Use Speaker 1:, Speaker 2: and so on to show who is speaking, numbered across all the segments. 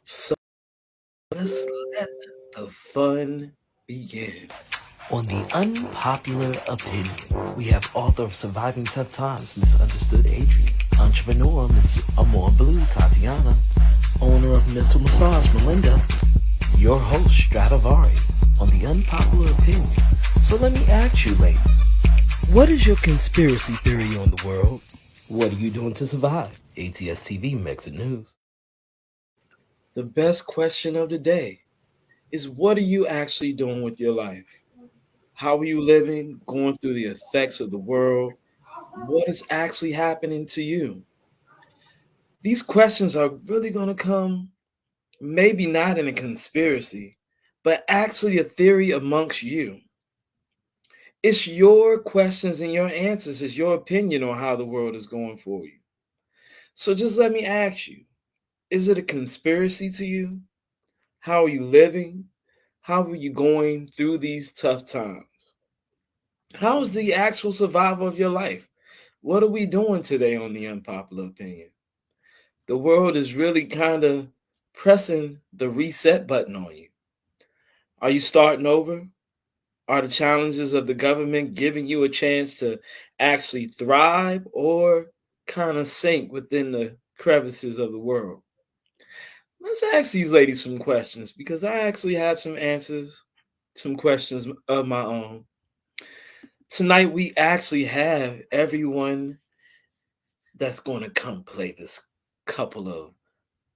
Speaker 1: So let's let the fun begin. On the unpopular opinion, we have author of Surviving Tough Times, Misunderstood Adrienne, entrepreneur, Miss AmorBlue, Tatiana, owner of Mental Massage, Melinda, your host, Stradivari, on the unpopular opinion. So let me ask you, ladies, what is your conspiracy theory on the world? What are you doing to survive? ATS TV makes it news. The best question of the day is, what are you actually doing with your life? How are you living, going through the effects of the world? What is actually happening to you? These questions are really going to come, maybe not in a conspiracy, but actually a theory amongst you. It's your questions and your answers, it's your opinion on how the world is going for you. So just let me ask you, is it a conspiracy to you? How are you living? How are you going through these tough times? How is the actual survival of your life? What are we doing today on the unpopular opinion? The world is really kind of pressing the reset button on you. Are you starting over? Are the challenges of the government giving you a chance to actually thrive or kind of sink within the crevices of the world? Let's ask these ladies some questions because I actually had some answers, some questions of my own. Tonight, we actually have everyone that's going to come play this couple of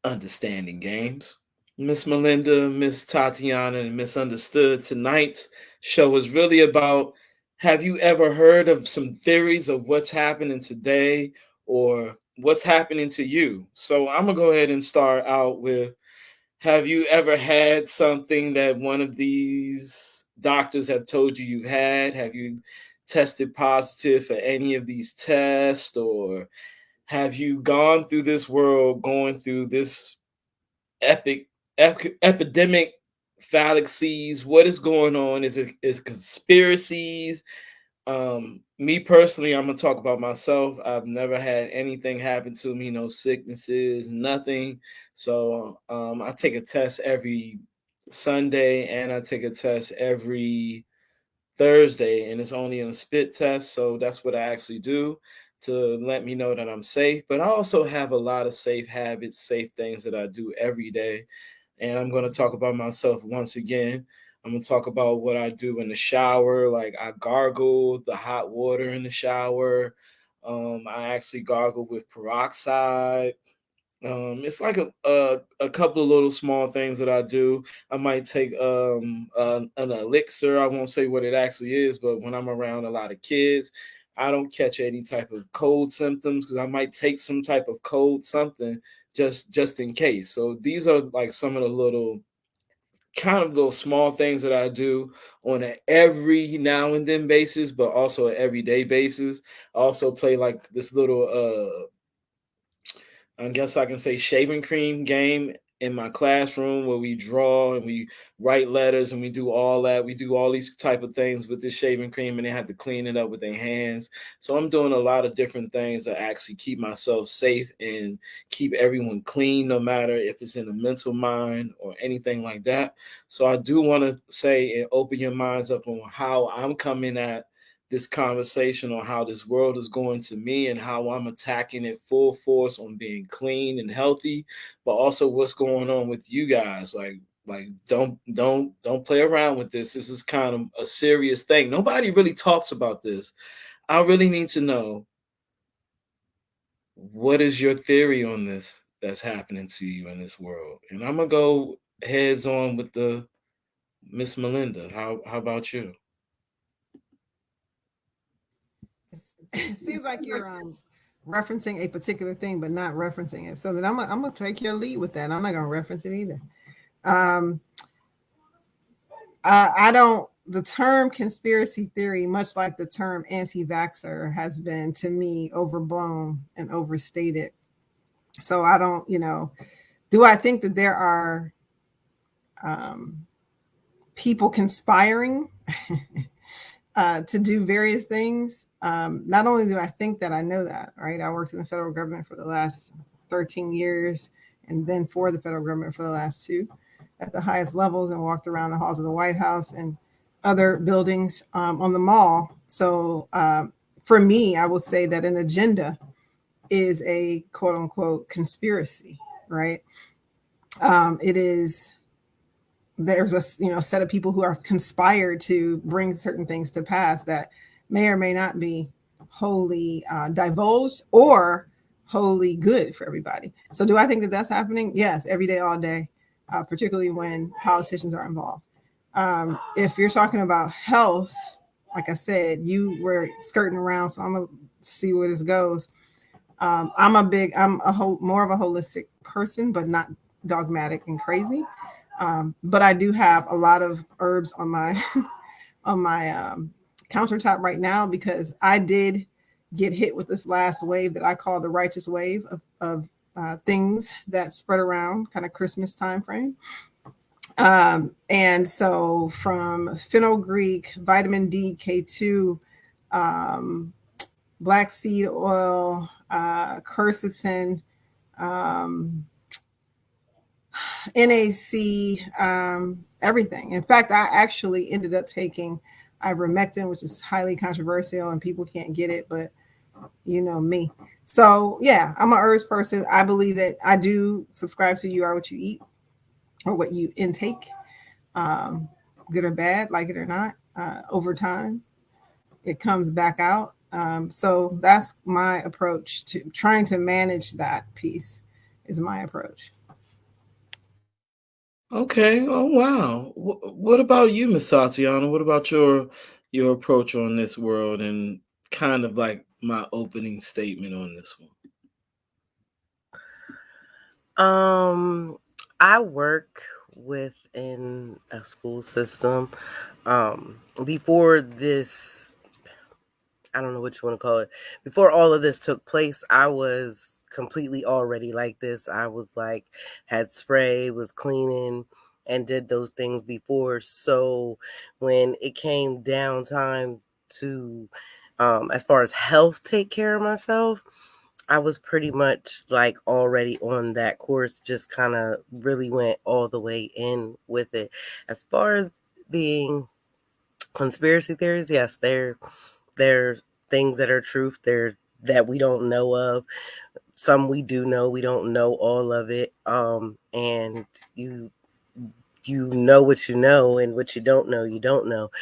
Speaker 1: understanding games. Miss Melinda, Miss Tatiana, and Misunderstood. Tonight's show is really about, have you ever heard of some theories of what's happening today or what's happening to you? So I'm going to go ahead and start out with, have you ever had something that one of these doctors have told you you've had? Have you tested positive for any of these tests, or have you gone through this world going through this epic epidemic phallic seas? What is going on? Is conspiracies? Me personally, I'm gonna talk about myself. I've never had anything happen to me, no sicknesses, nothing. So I take a test every Sunday and I take a test every Thursday, and it's only a spit test. So that's what I actually do to let me know that I'm safe. But I also have a lot of safe habits, safe things that I do every day. And I'm going to talk about myself once again. I'm going to talk about what I do in the shower. Like, I gargle the hot water in the shower. I actually gargle with peroxide. It's like a couple of little small things that I do. I might take an elixir. I won't say what it actually is, but when I'm around a lot of kids, I don't catch any type of cold symptoms because I might take some type of cold something just in case. So these are like some of the little kind of those small things that I do on an every now and then basis, but also an everyday basis. I also play like this little I guess I can say shaving cream game in my classroom where we draw and we write letters and we do all that. We do all these type of things with this shaving cream and they have to clean it up with their hands. So I'm doing a lot of different things to actually keep myself safe and keep everyone clean, no matter if it's in a mental mind or anything like that. So I do want to say and open your minds up on how I'm coming at this conversation on how this world is going to me and how I'm attacking it full force on being clean and healthy, but also what's going on with you guys. Like don't play around with this. This is kind of a serious thing. Nobody really talks about this. I really need to know, what is your theory on this that's happening to you in this world? And I'm gonna go heads on with the Miss Melinda. How about you?
Speaker 2: It seems like you're referencing a particular thing, but not referencing it. So then I'm gonna take your lead with that. I'm not gonna reference it either. Um, I don't. The term conspiracy theory, much like the term anti-vaxxer, has been to me overblown and overstated. So I don't. Do I think that there are um, people conspiring to do various things? Not only do I think that, I know that, right? I worked in the federal government for the last 13 years, and then for the federal government for the last 2 at the highest levels, and walked around the halls of the White House and other buildings on the mall. So for me, I will say that an agenda is a quote unquote conspiracy, right? It is, there's a set of people who are conspired to bring certain things to pass that may or may not be wholly divulged or wholly good for everybody. So do I think that that's happening? Yes, every day, all day, particularly when politicians are involved. If you're talking about health, like I said, you were skirting around, so I'm gonna see where this goes. I'm more of a holistic person, but not dogmatic and crazy. But I do have a lot of herbs on my on my countertop right now, because I did get hit with this last wave that I call the righteous wave of things that spread around kind of Christmas time frame. And so from fenugreek, vitamin D, K2, black seed oil, quercetin, NAC, everything. In fact, I actually ended up taking ivermectin, which is highly controversial and people can't get it, but you know me. So yeah, I'm a herbs person. I believe that I do subscribe to you are what you eat or what you intake, good or bad, like it or not. Over time, it comes back out. So that's my approach to trying to manage that piece. Is my approach.
Speaker 1: Okay. Oh wow. What about you, Miss Tatiana? What about your approach on this world, and kind of like my opening statement on this one?
Speaker 3: I work within a school system. Before this, I don't know what you want to call it. Before all of this took place, I was completely already like this. I was like, had spray, was cleaning, and did those things before. So when it came down time to, as far as health, take care of myself, I was pretty much like already on that course, just kind of really went all the way in with it. As far as being conspiracy theories, yes, there's things that are truth there that we don't know of. Some we do know, we don't know all of it. And you know what you know, and what you don't know, you don't know.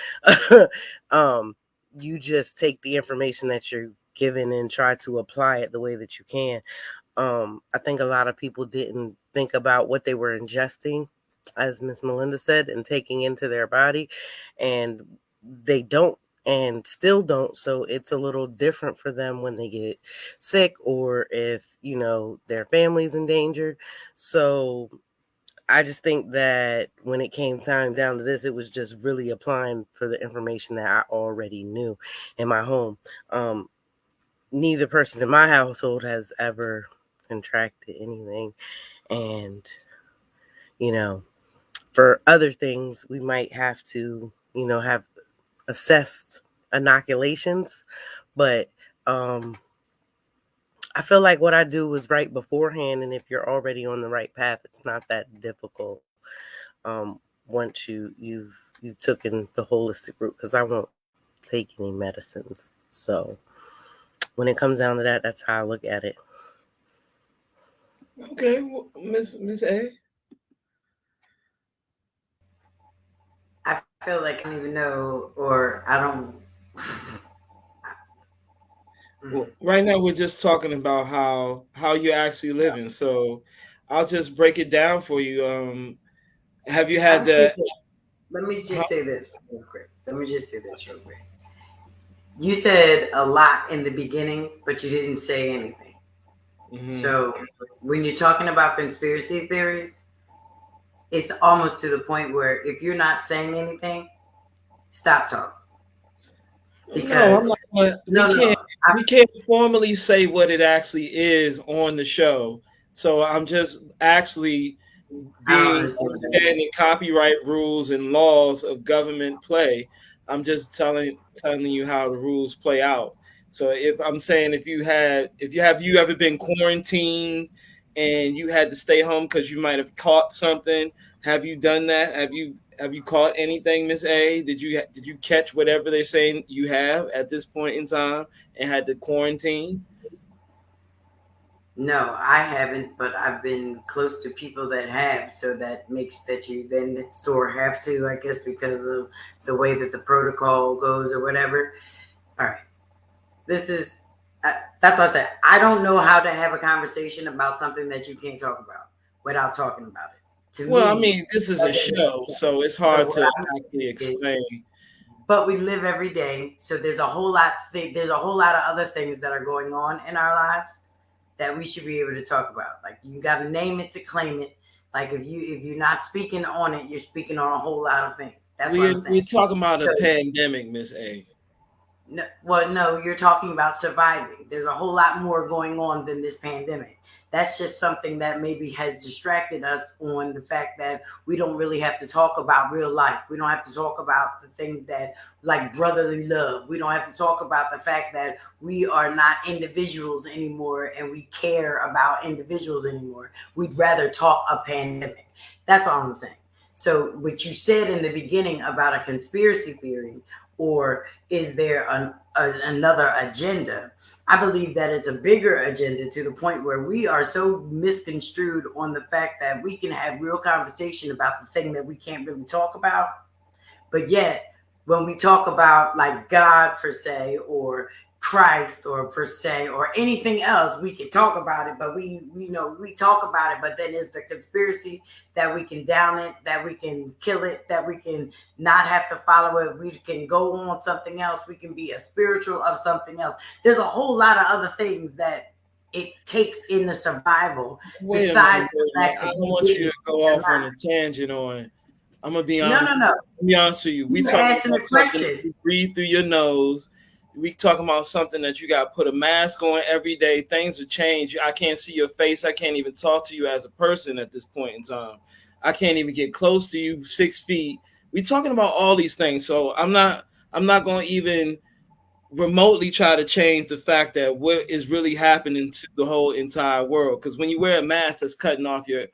Speaker 3: You just take the information that you're given and try to apply it the way that you can. I think a lot of people didn't think about what they were ingesting, as Miss Melinda said, and taking into their body, and they don't and still don't. So it's a little different for them when they get sick, or if, their family's endangered. So I just think that when it came time down to this, it was just really applying for the information that I already knew in my home. Neither person in my household has ever contracted anything. And, for other things, we might have to, have assessed inoculations. But I feel like what I do was right beforehand. And if you're already on the right path, it's not that difficult. Once you've taken the holistic route, because I won't take any medicines. So when it comes down to that, that's how I look at it.
Speaker 1: Okay, Miss A.
Speaker 4: I feel like I don't even know, or I don't.
Speaker 1: Well, right now we're just talking about how you're actually living. So I'll just break it down for you. Have you had the?
Speaker 4: Let me just say this real quick. You said a lot in the beginning, but you didn't say anything. Mm-hmm. So when you're talking about conspiracy theories, it's almost to the point where if you're not saying anything, stop talking.
Speaker 1: Because we can't formally say what it actually is on the show. So I'm just actually being understanding copyright rules and laws of government play. I'm just telling you how the rules play out. So if I'm saying, if you ever been quarantined
Speaker 5: and you had to stay home because you might have caught something. Have you done that? Have you caught anything, Miss A? Did you catch whatever they're saying you have at this point in time and had to quarantine?
Speaker 4: No, I haven't, but I've been close to people that have, so that makes that you then sort of have to, I guess, because of the way that the protocol goes or whatever. All right. This is, that's what I said. I don't know how to have a conversation about something that you can't talk about without talking about it. To
Speaker 5: Well,
Speaker 4: me,
Speaker 5: I mean, this is a show, so it's hard to actually explain.
Speaker 4: But we live every day, so there's a whole lot of other things that are going on in our lives that we should be able to talk about. Like, you got to name it to claim it. Like, if you're not speaking on it, you're speaking on a whole lot of things. That's what I'm saying.
Speaker 5: We're talking about a pandemic, Miss A.
Speaker 4: No, well, no, you're talking about surviving. There's a whole lot more going on than this pandemic. That's just something that maybe has distracted us on the fact that we don't really have to talk about real life. We don't have to talk about the things that, like brotherly love. We don't have to talk about the fact that we are not individuals anymore and we care about individuals anymore. We'd rather talk a pandemic. That's all I'm saying. So what you said in the beginning about a conspiracy theory, or is there another agenda? I believe that it's a bigger agenda, to the point where we are so misconstrued on the fact that we can have real conversation about the thing that we can't really talk about. But yet, when we talk about like God per se, or Christ or per se, or anything else, we can talk about it, but we talk about it, but then it's the conspiracy that we can down it, that we can kill it, that we can not have to follow it, we can go on something else, we can be a spiritual of something else. There's a whole lot of other things that it takes in the survival. Besides the fact that
Speaker 5: I don't want you to go off on a tangent on. I'm gonna be honest.
Speaker 4: No.
Speaker 5: I'll be honest with you. We talking about something that you breathe through your nose. We talking about something that you got to put a mask on every day. Things have changed. I can't see your face. I can't even talk to you as a person at this point in time. I can't even get close to you 6 feet. We talking about all these things. So I'm not going to even remotely try to change the fact that what is really happening to the whole entire world. Because when you wear a mask, that's cutting off your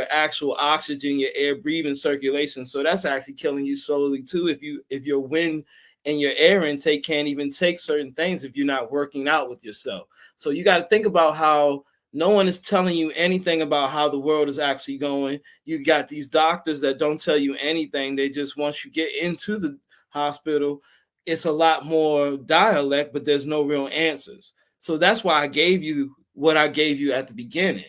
Speaker 5: actual oxygen, your air breathing circulation. So that's actually killing you slowly too. If your wind and your air intake can't even take certain things if you're not working out with yourself. So you got to think about how no one is telling you anything about how the world is actually going. You got these doctors that don't tell you anything. They just, once you get into the hospital, it's a lot more dialect, but there's no real answers. So that's why I gave you what I gave you at the beginning.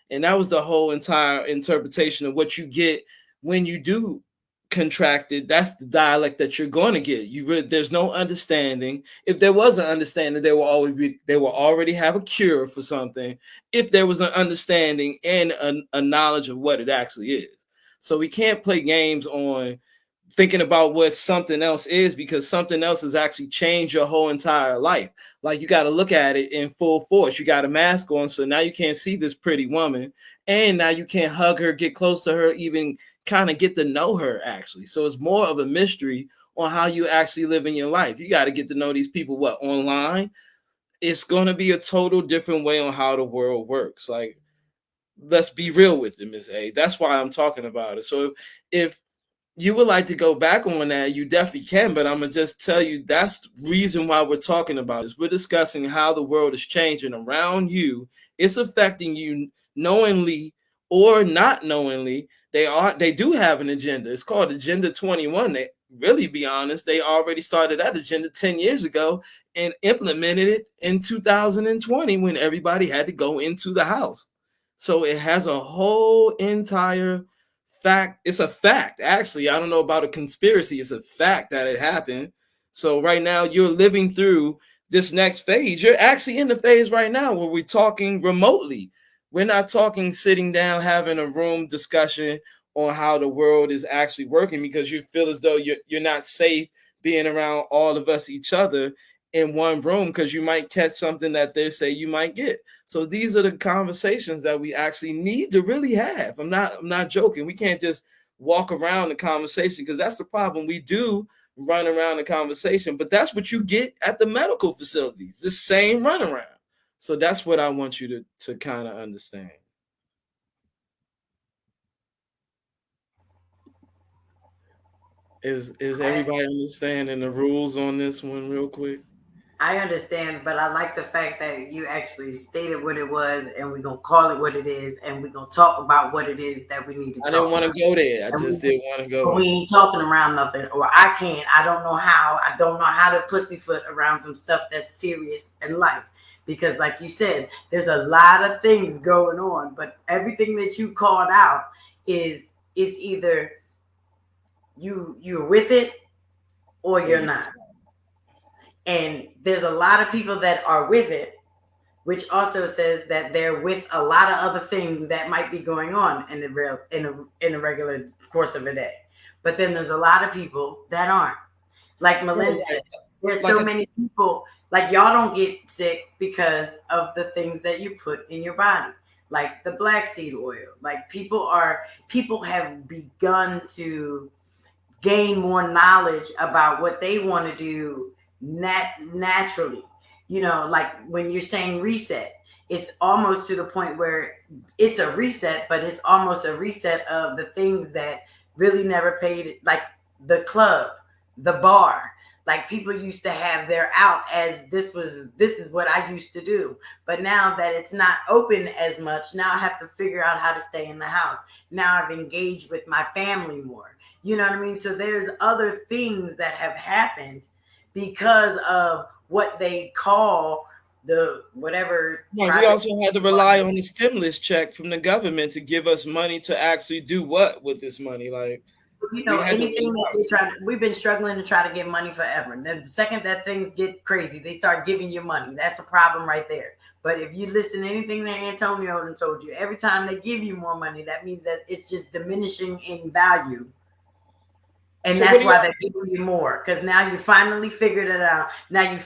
Speaker 5: And that was the whole entire interpretation of what you get when you do contracted. That's the dialect that you're going to get. There's no understanding. If there was an understanding, they will already have a cure for something. If there was an understanding and a knowledge of what it actually is. So we can't play games on thinking about what something else is, because something else has actually changed your whole entire life. Like, you got to look at it in full force. You got a mask on, so now you can't see this pretty woman, and now you can't hug her, get close to her, even kind of get to know her actually. So it's more of a mystery on how you actually live in your life. You got to get to know these people online. It's going to be a total different way on how the world works. Like, let's be real with it, Ms. A. That's why I'm talking about it. So if you would like to go back on that, you definitely can, but I'm going to just tell you that's the reason why we're talking about this. We're discussing how the world is changing around you. It's affecting you knowingly or not knowingly. They do have an agenda. It's called Agenda 21. They really, be honest, they already started that agenda 10 years ago and implemented it in 2020 when everybody had to go into the house. So it has a whole entire fact. It's a fact, actually. I don't know about a conspiracy. It's a fact that it happened. So right now you're living through this next phase. You're actually in the phase right now where we're talking remotely. We're not talking sitting down having a room discussion on how the world is actually working, because you feel as though you're not safe being around all of us, each other, in one room, because you might catch something that they say you might get. So these are the conversations that we actually need to really have. I'm not joking. We can't just walk around the conversation, because that's the problem. We do run around the conversation, but that's what you get at the medical facilities, the same runaround. So that's what I want you to kind of understand. Is everybody understanding the rules on this one real quick?
Speaker 4: I understand, but I like the fact that you actually stated what it was, and we're going to call it what it is, and we're going to talk about what it is that we need to talk about.
Speaker 5: I didn't want to go there. I just didn't want to go there.
Speaker 4: We ain't talking around nothing, or I can't. I don't know how. I don't know how to pussyfoot around some stuff that's serious in life. Because like you said, there's a lot of things going on, but everything that you called out is either you're with it or you're not. And there's a lot of people that are with it, which also says that they're with a lot of other things that might be going on in the regular course of a day. But then there's a lot of people that aren't. Like Melinda said, there's so many people, like y'all don't get sick because of the things that you put in your body, like the black seed oil. Like people have begun to gain more knowledge about what they want to do naturally. You know, like when you're saying reset, it's almost to the point where it's a reset, but it's almost a reset of the things that really never paid, like the club, the bar. Like people used to have their out as this is what I used to do. But now that it's not open as much, now I have to figure out how to stay in the house. Now I've engaged with my family more. You know what I mean? So there's other things that have happened because of what they call the whatever.
Speaker 5: Yeah, we also had to rely on the stimulus check from the government to give us money to actually do what with this money? Like,
Speaker 4: you know, anything that we've been struggling to try to get money forever. And the second that things get crazy, they start giving you money. That's a problem right there. But if you listen to anything that Antonio told you, every time they give you more money, that means that it's just diminishing in value. And so that's why they're giving you more, because now you finally figured it out. Now you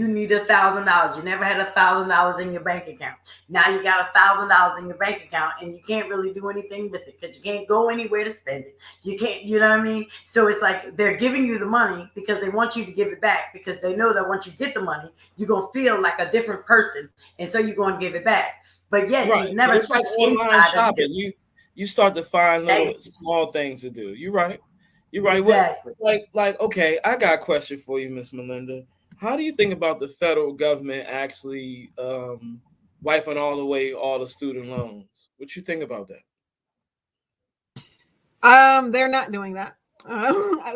Speaker 4: need $1,000. You never had $1,000 in your bank account. Now you got $1,000 in your bank account, and you can't really do anything with it because you can't go anywhere to spend it. You can't, you know what I mean? So it's like they're giving you the money because they want you to give it back, because they know that once you get the money, you're gonna feel like a different person, and so you're gonna give it back. But yet you never.
Speaker 5: It's like online shopping. You start to find little small things to do. You're right. You're right. Exactly. Like, okay, I got a question for you, Miss Melinda. How do you think about the federal government actually wiping away all the student loans? What you think about
Speaker 2: that? They're not doing that.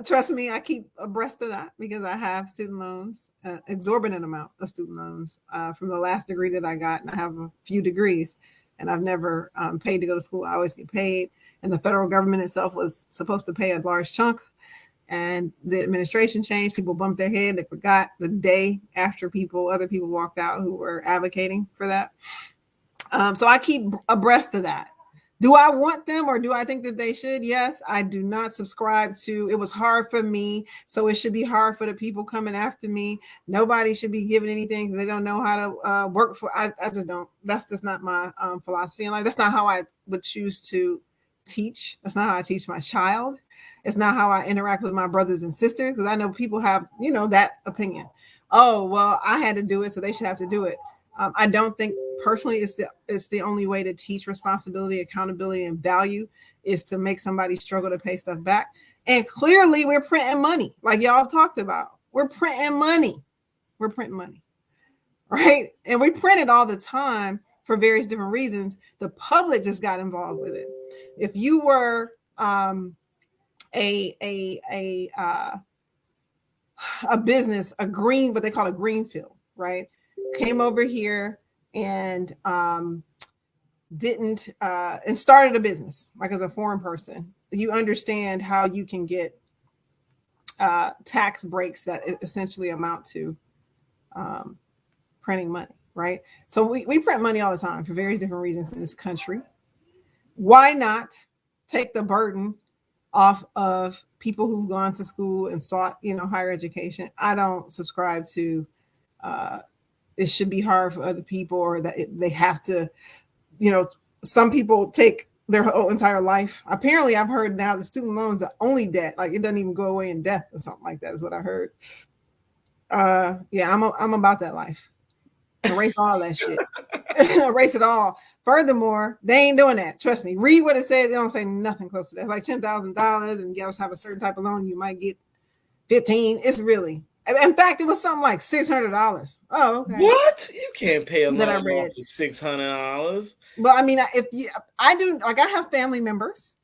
Speaker 2: Trust me, I keep abreast of that because I have student loans, exorbitant amount of student loans from the last degree that I got, and I have a few degrees, and I've never paid to go to school. I always get paid. And the federal government itself was supposed to pay a large chunk. And the administration changed. People bumped their head. They forgot the day after other people walked out who were advocating for that. So I keep abreast of that. Do I want them, or do I think that they should? Yes, I do not subscribe to, it was hard for me, so it should be hard for the people coming after me. Nobody should be given anything because they don't know how to work for. I just don't. That's just not my philosophy in life. That's not how I would choose to teach. That's not how I teach my child. It's not how I interact with my brothers and sisters, because I know people have, that opinion. Oh, well, I had to do it, so they should have to do it. I don't think personally it's the only way to teach responsibility, accountability, and value is to make somebody struggle to pay stuff back. And clearly we're printing money, like y'all talked about. We're printing money. Right? And we print it all the time for various different reasons. The public just got involved with it. If you were a business, what they call a greenfield, right? Came over here and didn't and started a business, like as a foreign person, you understand how you can get tax breaks that essentially amount to printing money, right? So we print money all the time for various different reasons in this country. Why not take the burden off of people who've gone to school and sought, higher education? I don't subscribe to it should be hard for other people, or that they have to, some people take their whole entire life. Apparently, I've heard now the student loans are only debt, like it doesn't even go away in death or something like that is what I heard. Yeah, I'm about that life. Erase all that shit. Erase it all. Furthermore, they ain't doing that. Trust me. Read what it says. They don't say nothing close to that. It's like $10,000, and you also have a certain type of loan. You might get 15. It's really. In fact, it was something like $600. Oh, okay.
Speaker 5: What? You can't pay a
Speaker 2: That I
Speaker 5: loan
Speaker 2: read.
Speaker 5: off for $600.
Speaker 2: Well, I mean, I do, like, I have family members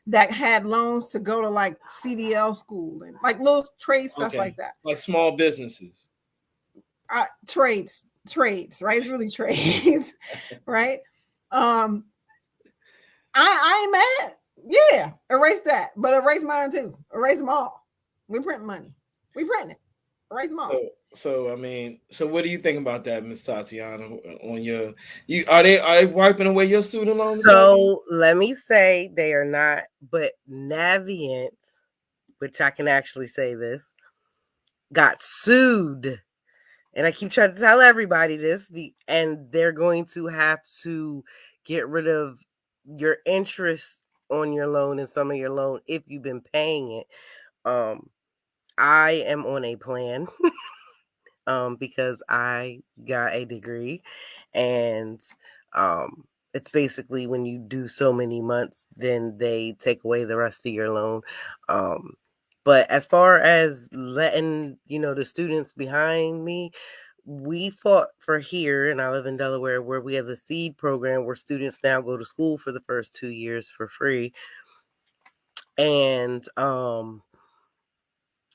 Speaker 2: that had loans to go to like CDL school and like little trade stuff like that.
Speaker 5: Like small businesses.
Speaker 2: Trades, right? It's really trades, right? I ain't mad. Yeah, erase that, but erase mine too. Erase them all. We print money. We print it. Erase them all.
Speaker 5: So I mean, so what do you think about that, Miss Tatiana? On your, are they wiping away your student loans?
Speaker 3: So let me say they are not, but Navient, which I can actually say this, got sued. And I keep trying to tell everybody this, and they're going to have to get rid of your interest on your loan and some of your loan if you've been paying it. I am on a plan because I got a degree, and it's basically when you do so many months, then they take away the rest of your loan. But as far as letting, the students behind me, we fought for here, and I live in Delaware, where we have the SEED program where students now go to school for the first 2 years for free. And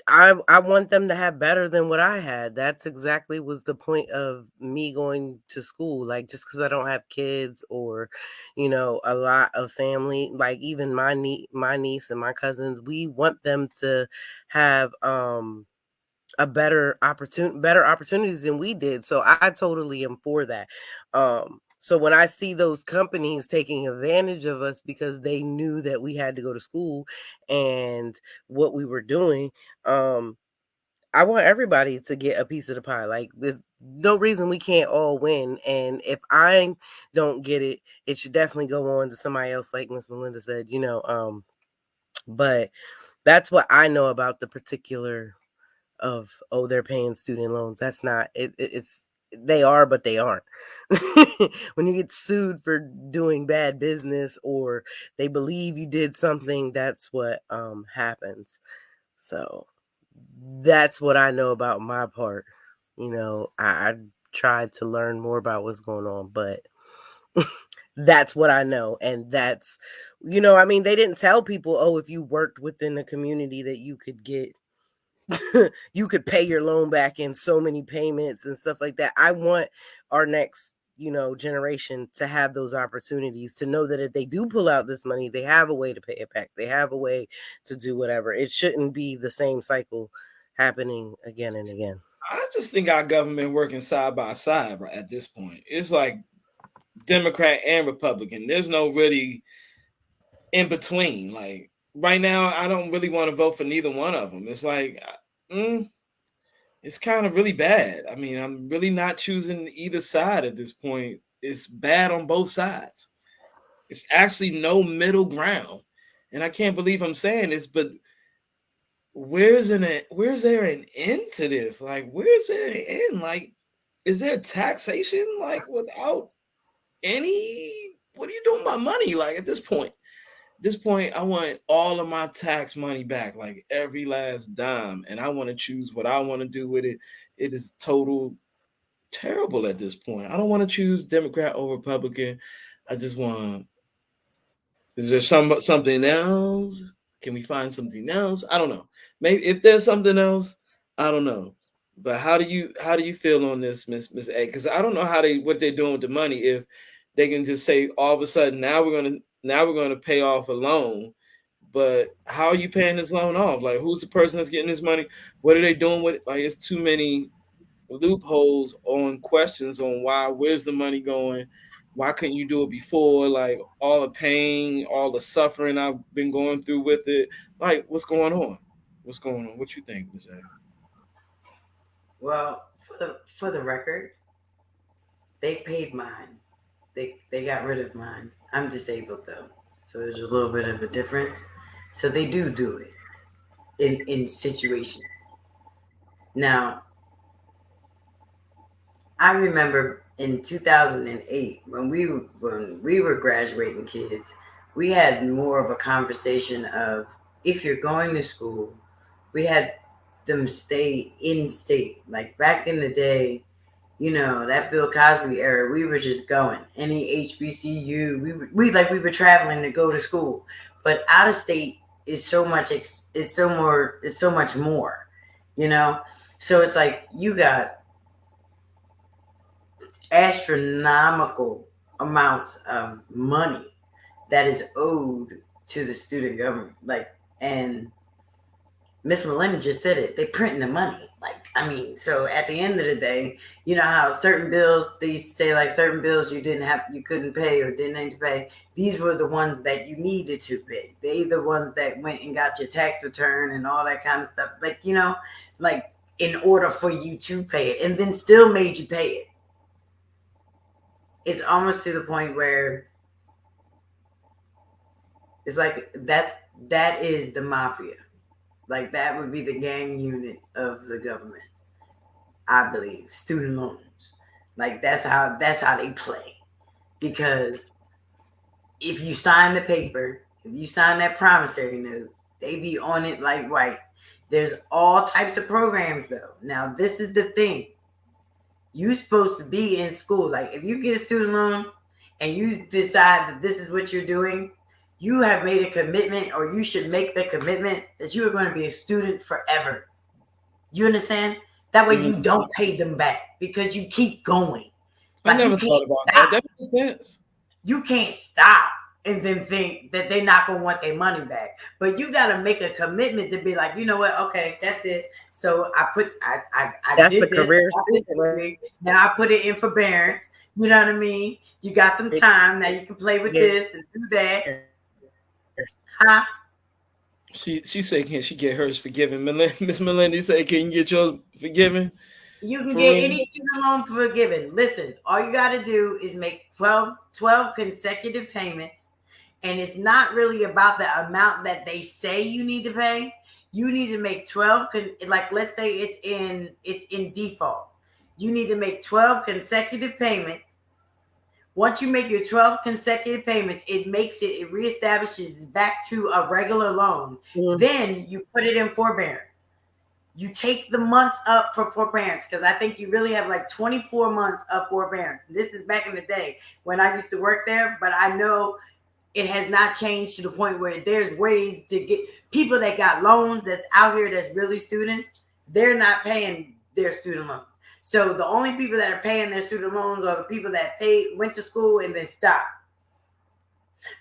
Speaker 3: I want them to have better than what I had. That's exactly was the point of me going to school. Like, just because I don't have kids or, a lot of family, like even my niece and my cousins, we want them to have a better opportunities than we did. So I totally am for that. So when I see those companies taking advantage of us because they knew that we had to go to school and what we were doing, I want everybody to get a piece of the pie. Like, there's no reason we can't all win. And if I don't get it, it should definitely go on to somebody else, like Miss Melinda said, but that's what I know about the particular of, they're paying student loans. That's not it. It's they are, but they aren't. When you get sued for doing bad business or they believe you did something, that's what happens. So that's what I know about my part. I tried to learn more about what's going on, but that's what I know. And that's, they didn't tell people, if you worked within the community that you could get you could pay your loan back in so many payments and stuff like that. I want our next, generation to have those opportunities, to know that if they do pull out this money, they have a way to pay it back. They have a way to do whatever. It shouldn't be the same cycle happening again and again.
Speaker 5: I just think our government working side by side right at this point. It's like Democrat and Republican. There's no really in between. Like, right now, I don't really want to vote for neither one of them. It's like, it's kind of really bad. I mean, I'm really not choosing either side at this point. It's bad on both sides. It's actually no middle ground. And I can't believe I'm saying this, but where's there an end to this? Like, where's there an end? Like, is there taxation? Like, without any, what are you doing with my money? Like, at this point, I want all of my tax money back, like every last dime, and I want to choose what I want to do with it. It is total terrible at this point. I don't want to choose Democrat or Republican. I just want. Is there something else? Can we find something else? I don't know. Maybe if there's something else, I don't know. But how do you feel on this, Miss A? Because I don't know what they're doing with the money. If they can just say all of a sudden now we're gonna pay off a loan, but how are you paying this loan off? Like, who's the person that's getting this money? What are they doing with it? Like, it's too many loopholes on questions on where's the money going? Why couldn't you do it before? Like, all the pain, all the suffering I've been going through with it. Like, what's going on? What's going on? What you think, Ms. A?
Speaker 4: Well, for the record, they paid mine. They got rid of mine. I'm disabled though, so there's a little bit of a difference. So they do it in situations. Now, I remember in 2008, when we were graduating kids, we had more of a conversation of, if you're going to school, we had them stay in state. Like back in the day, that Bill Cosby era, we were just going any HBCU. We were traveling to go to school, but out of state is so much. It's so much more. So it's like you got astronomical amounts of money that is owed to the student government. And Miss Melinda just said it. They printing the money. So at the end of the day, you know how certain bills, they used to say certain bills you couldn't pay or didn't need to pay. These were the ones that you needed to pay. They the ones that went and got your tax return and all that kind of stuff. In order for you to pay it, and then still made you pay it. It's almost to the point where it's that is the mafia. That would be the gang unit of the government, I believe. Student loans. That's how they play. Because if you sign the paper, if you sign that promissory note, they be on it like white. There's all types of programs though. Now this is the thing. You're supposed to be in school. If you get a student loan and you decide that this is what you're doing, you have made a commitment, or you should make the commitment that you are going to be a student forever. You understand? That way you don't pay them back because you keep going.
Speaker 5: I never thought about that. That makes sense.
Speaker 4: You can't stop and then think that they're not going to want their money back. But you got to make a commitment to be like, you know what? Okay, that's it. So I
Speaker 3: that's
Speaker 4: did
Speaker 3: a career
Speaker 4: student. Now I put it in forbearance. You know what I mean? You got some time. Now you can play with this and do that. Huh?
Speaker 5: She said, can she get hers forgiven? Miss Melinda said, can you get yours forgiven?
Speaker 4: You can get any student loan forgiven. Listen, all you got to do is make 12 consecutive payments. And it's not really about the amount that they say you need to pay. You need to make 12, let's say it's in default. You need to make 12 consecutive payments. Once you make your 12 consecutive payments, it reestablishes back to a regular loan. Then you put it in forbearance. You take the months up for forbearance, because I think you really have 24 months of forbearance. This is back in the day when I used to work there, but I know it has not changed to the point where there's ways to get people that got loans that's out here that's really students. They're not paying their student loans. So the only people that are paying their student loans are the people that went to school and then stopped.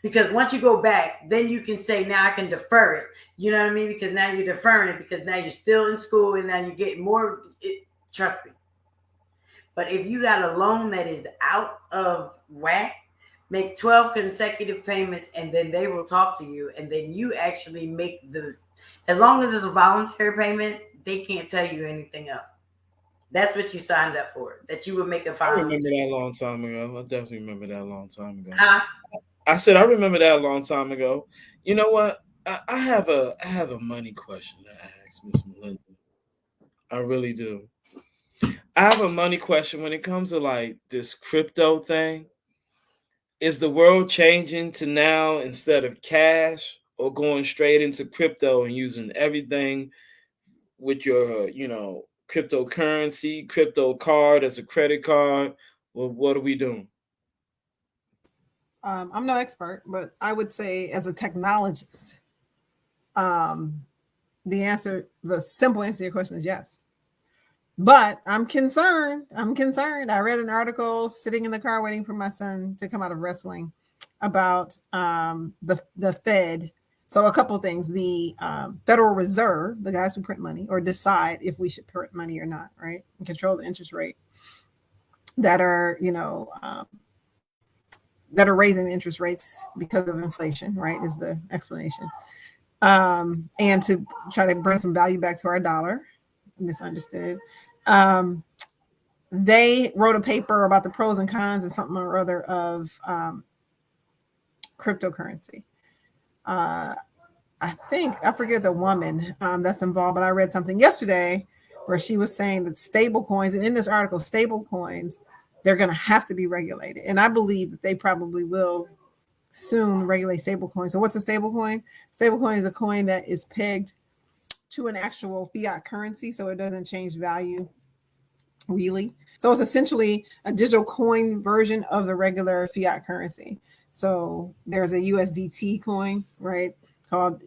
Speaker 4: Because once you go back, then you can say, now I can defer it. You know what I mean? Because now you're deferring it because now you're still in school and now you get more. Trust me. But if you got a loan that is out of whack, make 12 consecutive payments and then they will talk to you. And then you actually make as long as it's a voluntary payment, they can't tell you anything else. That's what you signed up for, that you would make a fine.
Speaker 5: I remember that a long time ago. I definitely remember that a long time ago.
Speaker 4: Huh?
Speaker 5: I said I remember that a long time ago. You know what? I have a money question to ask Miss Melinda. I really do. I have a money question when it comes to this crypto thing. Is the world changing to now, instead of cash or going straight into crypto and using everything with your, cryptocurrency, crypto card as a credit card? Well, what are we doing?
Speaker 2: I'm no expert, but I would say as a technologist, the simple answer to your question is yes. But I'm concerned. I read an article sitting in the car waiting for my son to come out of wrestling about the Fed. So a couple of things. The Federal Reserve, the guys who print money or decide if we should print money or not, right? And control the interest rate that are, that are raising the interest rates because of inflation, right, is the explanation. And to try to bring some value back to our dollar, misunderstood. They wrote a paper about the pros and cons and something or other of cryptocurrency. I forget the woman that's involved, but I read something yesterday where she was saying that stable coins, and in this article, stable coins they're going to have to be regulated. And I believe that they probably will soon regulate stablecoins. So what's a stablecoin? Stablecoin is a coin that is pegged to an actual fiat currency, so it doesn't change value really. So it's essentially a digital coin version of the regular fiat currency. So there's a USDT coin, right, called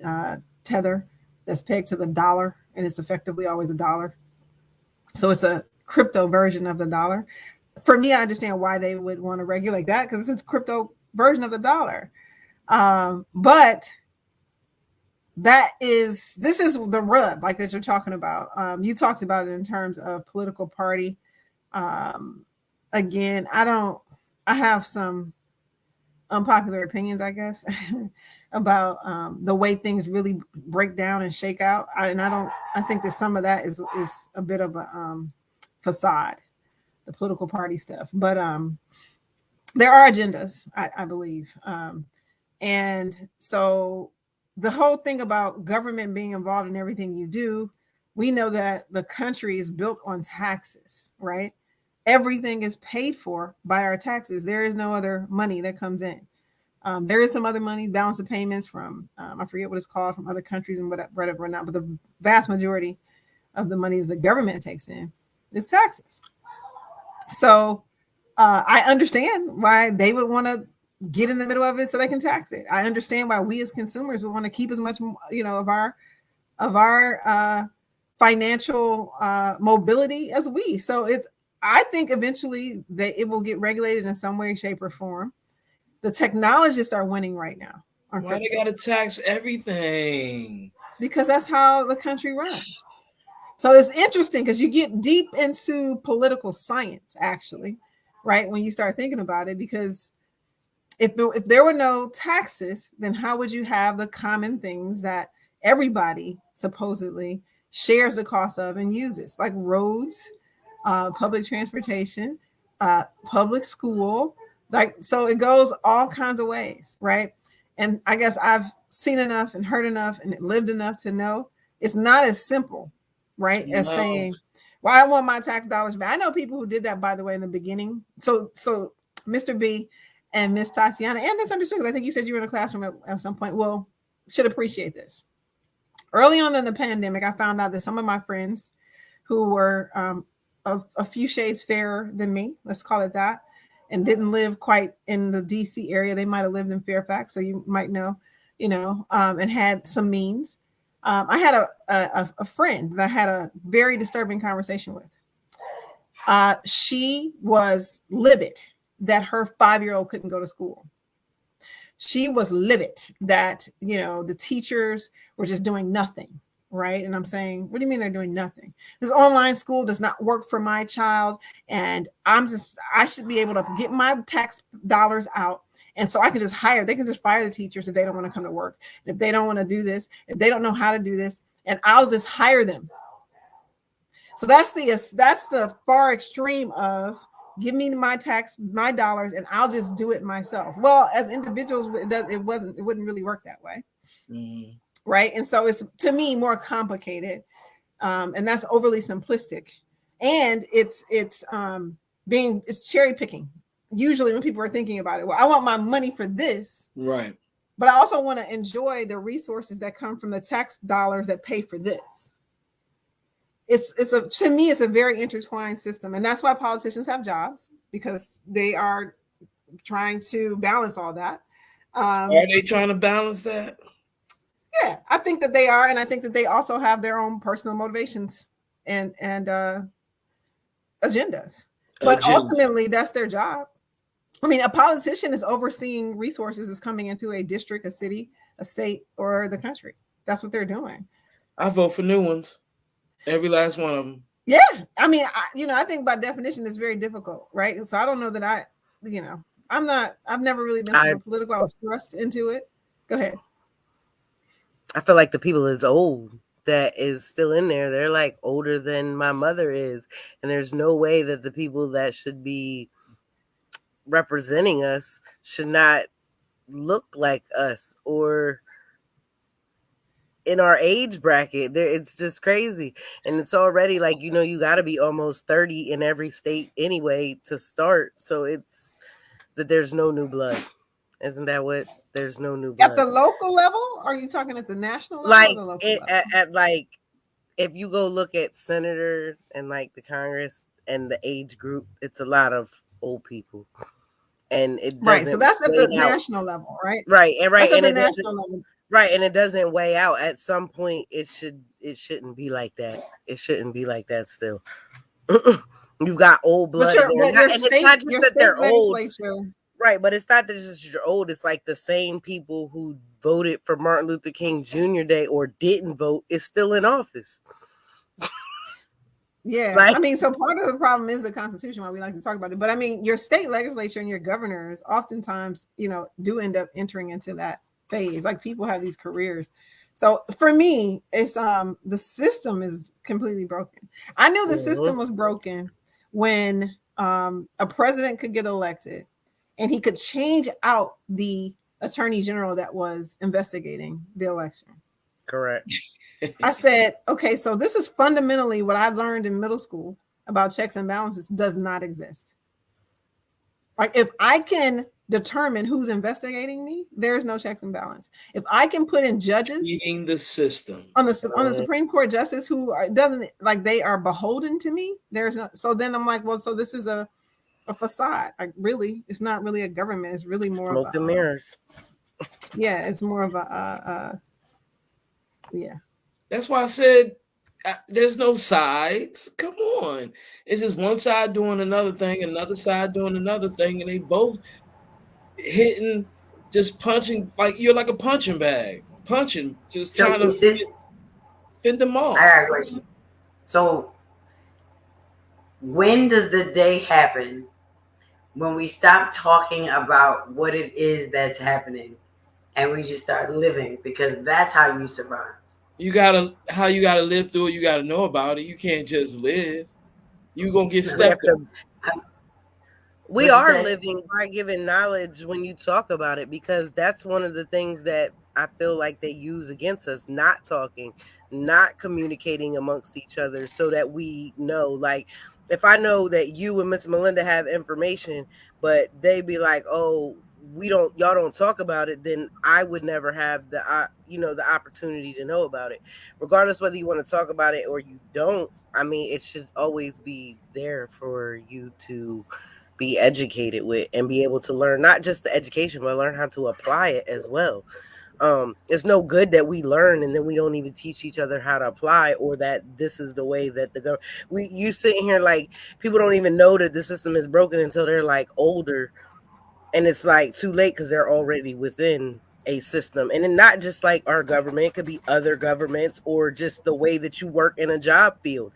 Speaker 2: Tether, that's pegged to the dollar, and it's effectively always a dollar. So it's a crypto version of the dollar. For me, I understand why they would want to regulate that, because it's a crypto version of the dollar. But this is the rub, like that you're talking about. You talked about it in terms of political party. Again, I have some unpopular opinions, I guess, about the way things really break down and shake out. I think that some of that is a bit of a facade, the political party stuff. But there are agendas, I believe. And so the whole thing about government being involved in everything you do, we know that the country is built on taxes, right? Everything is paid for by our taxes. There is no other money that comes in. There is some other money, balance of payments from, I forget what it's called, from other countries and whatever not, but the vast majority of the money that the government takes in is taxes. So I understand why they would want to get in the middle of it so they can tax it. I understand why we as consumers would want to keep as much, of our financial mobility as we. So I think eventually that it will get regulated in some way, shape, or form. The technologists are winning right now.
Speaker 5: Why they got to tax everything?
Speaker 2: Because that's how the country runs. So it's interesting because you get deep into political science, actually, right? When you start thinking about it, because if there were no taxes, then how would you have the common things that everybody supposedly shares the cost of and uses, like roads, public transportation, public school, so it goes all kinds of ways, right? And I guess I've seen enough and heard enough and lived enough to know it's not as simple, right, as saying, well, I want my tax dollars back. I know people who did that, by the way, in the beginning. So Mr. B and Miss Tatiana and MsUnderstood, because I think you said you were in a classroom at some point, well, should appreciate this. Early on in the pandemic, I found out that some of my friends who were a few shades fairer than me, let's call it that, and didn't live quite in the DC area. They might have lived in Fairfax, so you might know, and had some means. I had a friend that I had a very disturbing conversation with. She was livid that her 5-year-old couldn't go to school. She was livid that, the teachers were just doing nothing. Right. And I'm saying, what do you mean they're doing nothing? This online school does not work for my child. And I should be able to get my tax dollars out. And so they can just fire the teachers if they don't want to come to work. If they don't want to do this, if they don't know how to do this, and I'll just hire them. So that's the far extreme of give me my dollars and I'll just do it myself. Well, as individuals, it wouldn't really work that way. Mm-hmm. Right. And so it's, to me, more complicated. And that's overly simplistic. And it's cherry picking. Usually when people are thinking about it, well, I want my money for this.
Speaker 5: Right.
Speaker 2: But I also want to enjoy the resources that come from the tax dollars that pay for this. To me, it's a very intertwined system. And that's why politicians have jobs, because they are trying to balance all that.
Speaker 5: Are they trying to balance that?
Speaker 2: Yeah, I think that they are. And I think that they also have their own personal motivations and agendas. But ultimately, that's their job. I mean, a politician is overseeing resources is coming into a district, a city, a state, or the country. That's what they're doing.
Speaker 5: I vote for new ones. Every last one of them.
Speaker 2: Yeah. I mean, I think by definition, it's very difficult, right? So I don't know that I've never really been so political. I was thrust into it. Go ahead.
Speaker 3: I feel like the people that's old that is still in there, they're like older than my mother is. And there's no way that the people that should be representing us should not look like us or in our age bracket. It's just crazy. And it's already like, you got to be almost 30 in every state anyway to start. So it's that there's no new blood. Isn't that what? There's no new blood.
Speaker 2: At the local level? Are you talking at the national level
Speaker 3: like
Speaker 2: or the local level?
Speaker 3: At like, if you go look at senators and like the Congress and the age group, it's a lot of old people. And it doesn't
Speaker 2: right. So that's at the
Speaker 3: out.
Speaker 2: National level, right?
Speaker 3: Right. And right.
Speaker 2: That's at
Speaker 3: and
Speaker 2: the
Speaker 3: it
Speaker 2: national level.
Speaker 3: Right, and it doesn't weigh out. At some point, it shouldn't be like that. It shouldn't be like that still. You've got old blood,
Speaker 2: and it's not just that they're old,
Speaker 3: right? But it's not that just you're old. It's like the same people who voted for Martin Luther King Jr. Day or didn't vote is still in office.
Speaker 2: Yeah, I mean, so part of the problem is the Constitution, why we like to talk about it. But I mean, your state legislature and your governors oftentimes, do end up entering into that phase. Like people have these careers. So for me, it's the system is completely broken. I knew the system was broken when a president could get elected and he could change out the attorney general that was investigating the election.
Speaker 3: Correct.
Speaker 2: I said, okay, so this is fundamentally what I learned in middle school about checks and balances does not exist. Like if I can determine who's investigating me, there's no checks and balance. If I can put in judges
Speaker 5: in the system
Speaker 2: on the Supreme Court justice who doesn't like they are beholden to me, there's no. So then I'm like, well, so this is a facade. Like really, it's not really a government. It's really more
Speaker 3: smoke and mirrors.
Speaker 2: Yeah, it's more of yeah.
Speaker 5: That's why I said there's no sides. Come on. It's just one side doing another thing, another side doing another thing, and they both hitting, just punching, like you're like a punching bag. Punching, just trying to fend them off.
Speaker 4: I got a question. So when does the day happen when we stop talking about what it is that's happening and we just start living? Because that's how you survive.
Speaker 5: How you gotta live through it, you gotta know about it. You can't just live. You're gonna get stepped on.
Speaker 3: We are living by giving knowledge when you talk about it, because that's one of the things that I feel like they use against us, not talking, not communicating amongst each other so that we know. Like if I know that you and Miss Melinda have information, but they be like, oh, y'all don't talk about it, then I would never have the opportunity to know about it, regardless whether you want to talk about it or you don't. I mean, it should always be there for you to be educated with and be able to learn not just the education, but learn how to apply it as well. It's no good that we learn and then we don't even teach each other how to apply, or that this is the way that you sitting here like people don't even know that the system is broken until they're like older. And it's like too late because they're already within a system. And then not just like our government, it could be other governments or just the way that you work in a job field.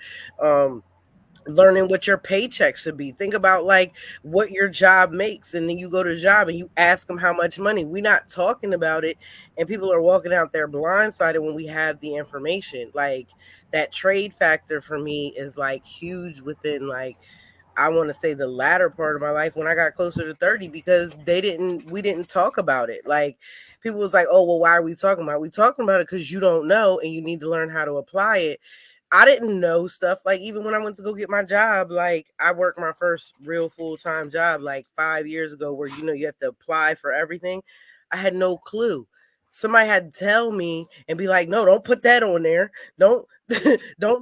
Speaker 3: Learning what your paycheck should be. Think about like what your job makes, and then you go to the job and you ask them how much money. We're not talking about it, and people are walking out there blindsided when we have the information. Like that trade factor for me is like huge within like, I want to say the latter part of my life when I got closer to 30, because we didn't talk about it. Like people was like, oh, well, why are we talking about it? We talking about it because you don't know and you need to learn how to apply it. I didn't know stuff. Like even when I went to go get my job, like I worked my first real full-time job like 5 years ago where, you have to apply for everything. I had no clue. Somebody had to tell me and be like, no, don't put that on there. Don't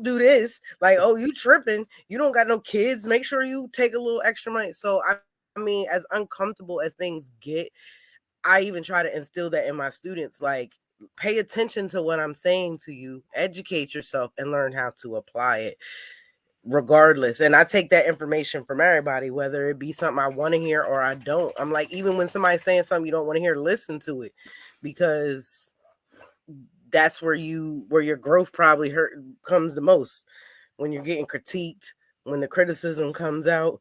Speaker 3: do this. Like, oh, you tripping. You don't got no kids. Make sure you take a little extra money. So, I mean, as uncomfortable as things get, I even try to instill that in my students. Like, pay attention to what I'm saying to you. Educate yourself and learn how to apply it regardless. And I take that information from everybody, whether it be something I want to hear or I don't. I'm like, even when somebody's saying something you don't want to hear, listen to it, because that's where your growth probably comes the most, when you're getting critiqued, when the criticism comes out.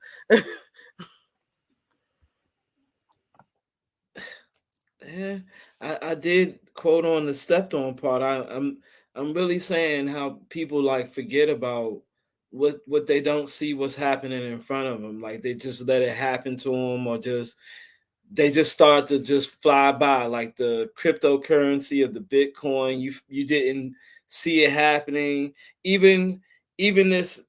Speaker 5: Yeah, I did quote on the stepped on part. I'm really saying how people like forget about what they don't see what's happening in front of them. Like they just let it happen to them, or just they just start to just fly by, like the cryptocurrency of the Bitcoin. You didn't see it happening. Even this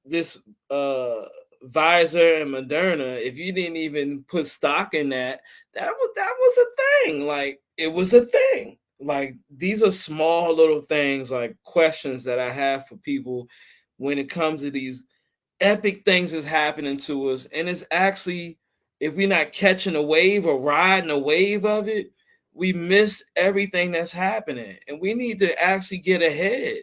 Speaker 5: Pfizer and Moderna, if you didn't even put stock in that was a thing. Like, it was a thing. Like, these are small little things, like questions that I have for people when it comes to these epic things is happening to us. And it's actually, if we're not catching a wave or riding a wave of it, we miss everything that's happening. And we need to actually get ahead.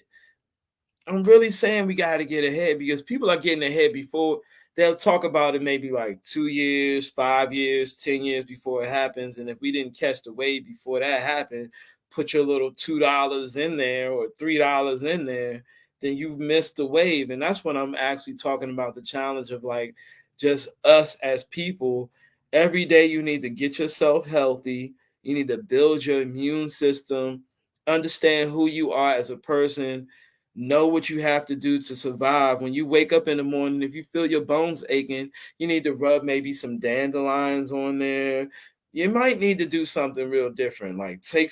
Speaker 5: I'm really saying we got to get ahead, because people are getting ahead before. They'll talk about it maybe like 2 years, 5 years, 10 years before it happens. And if we didn't catch the wave before that happened, put your little $2 in there or $3 in there, then you've missed the wave. And that's when I'm actually talking about the challenge of, like, just us as people. Every day you need to get yourself healthy. You need to build your immune system, understand who you are as a person, know what you have to do to survive. When you wake up in the morning, if you feel your bones aching, you need to rub maybe some dandelions on there. You might need to do something real different, like take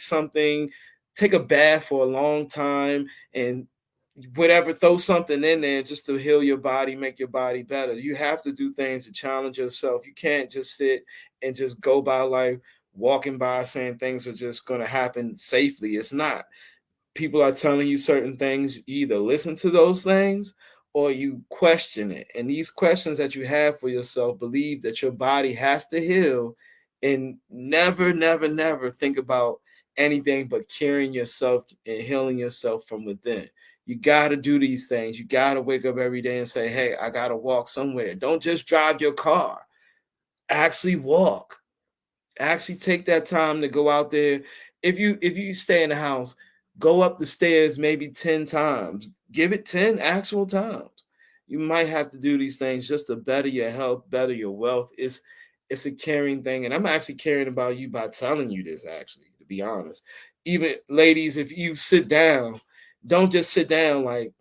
Speaker 5: a bath for a long time, and whatever, throw something in there just to heal your body, make your body better. You have to do things to challenge yourself. You can't just sit and just go by life walking by saying things are just going to happen safely. It's not. People are telling you certain things, you either listen to those things or you question it. And these questions that you have for yourself, believe that your body has to heal, and never, never, never think about anything but curing yourself and healing yourself from within. You got to do these things. You got to wake up every day and say, hey, I got to walk somewhere. Don't just drive your car. Actually walk. Actually take that time to go out there. If you stay in the house, go up the stairs maybe 10 times. Give it 10 actual times. You might have to do these things just to better your health, better your wealth. It's a caring thing. And I'm actually caring about you by telling you this, actually, to be honest. Even ladies, if you sit down, don't just sit down, like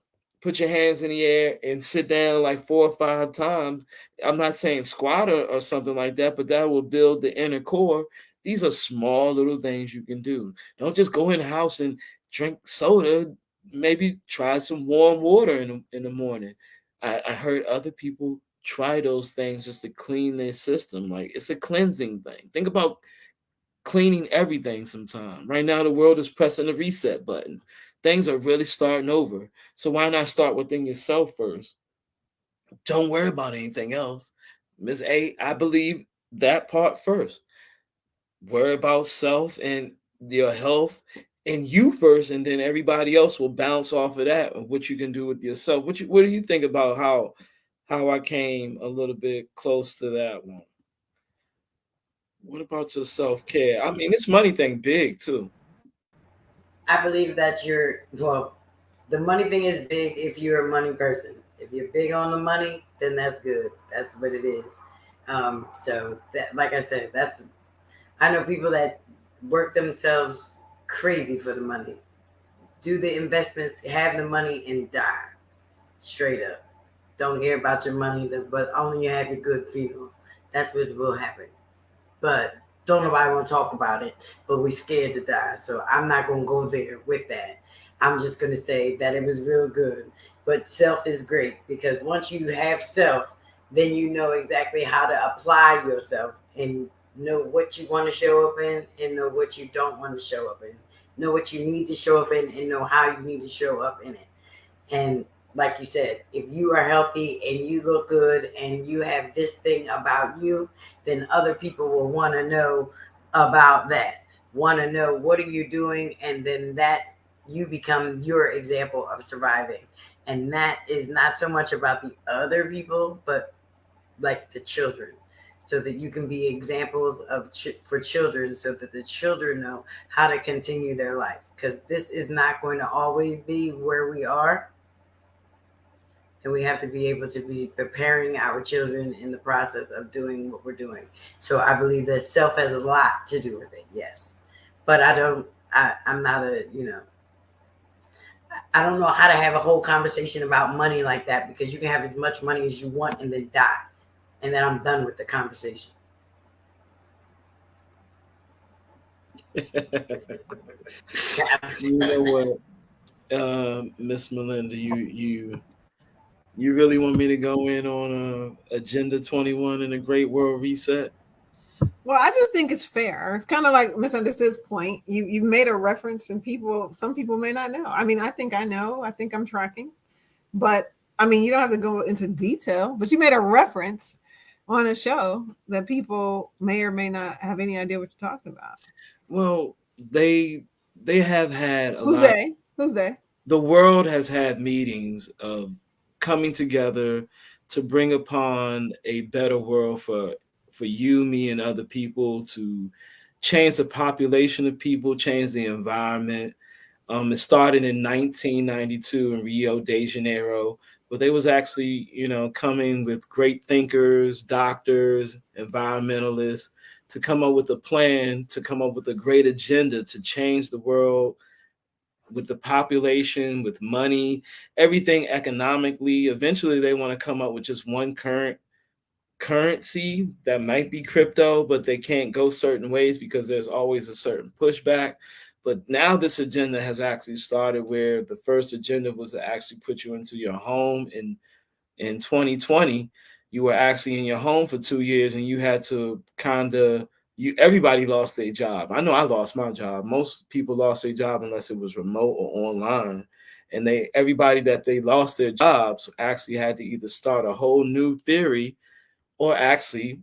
Speaker 5: put your hands in the air and sit down like 4 or 5 times. I'm not saying squat or something like that, but that will build the inner core. These are small little things you can do. Don't just go in the house and drink soda. Maybe try some warm water in the morning. I heard other people try those things just to clean their system. Like, it's a cleansing thing. Think about cleaning everything sometime. Right now, the world is pressing the reset button. Things are really starting over. So why not start within yourself first? Don't worry about anything else. Miss A, I believe that part first. Worry about self and your health and you first, and then everybody else will bounce off of that and what you can do with yourself. What do you think about how I came a little bit close to that one? What about your self-care? I mean, this money thing big too.
Speaker 4: I believe that the money thing is big if you're a money person. If you're big on the money, then that's good. That's what it is. So that, like I said, I know people that work themselves crazy for the money, do the investments, have the money, and die straight up. Don't care about your money, but only you have your good feel. That's what will happen. But don't nobody want to talk about it, but we scared to die. So I'm not going to go there with that. I'm just going to say that it was real good. But self is great, because once you have self, then you know exactly how to apply yourself and know what you want to show up in and know what you don't want to show up in. Know what you need to show up in and know how you need to show up in it. And like you said, if you are healthy and you look good and you have this thing about you, then other people will want to know about that, want to know what are you doing, and then that you become your example of surviving. And that is not so much about the other people, but like the children, so that you can be examples for children, so that the children know how to continue their life, because this is not going to always be where we are. And we have to be able to be preparing our children in the process of doing what we're doing. So I believe that self has a lot to do with it, yes. But I'm not I don't know how to have a whole conversation about money like that, because you can have as much money as you want and then die. And then I'm done with the conversation.
Speaker 5: You know what, Miss Melinda, you really want me to go in on Agenda 21 and the Great World Reset?
Speaker 2: Well, I just think it's fair. It's kind of like MsUnderstood's point. You made a reference, and some people may not know. I mean, I think I know. I think I'm tracking, but I mean, you don't have to go into detail. But you made a reference on a show that people may or may not have any idea what you're talking about.
Speaker 5: Well, they have had a
Speaker 2: Who's
Speaker 5: lot.
Speaker 2: they? Who's they?
Speaker 5: The world has had meetings of coming together to bring upon a better world for you, me, and other people, to change the population of people, change the environment. It started in 1992 in Rio de Janeiro, but they was actually, coming with great thinkers, doctors, environmentalists, to come up with a plan, to come up with a great agenda to change the world with the population, with money, everything economically. Eventually, they want to come up with just one currency that might be crypto, but they can't go certain ways because there's always a certain pushback. But now this agenda has actually started, where the first agenda was to actually put you into your home. In 2020, you were actually in your home for 2 years, and you had to everybody lost their job. I know I lost my job. Most people lost their job unless it was remote or online. And everybody that they lost their jobs actually had to either start a whole new theory or actually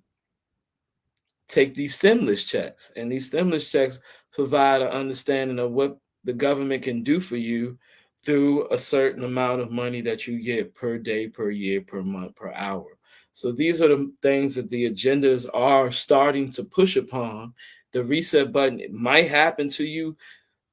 Speaker 5: take these stimulus checks. And these stimulus checks provide an understanding of what the government can do for you through a certain amount of money that you get per day, per year, per month, per hour. So these are the things that the agendas are starting to push upon. The reset button, it might happen to you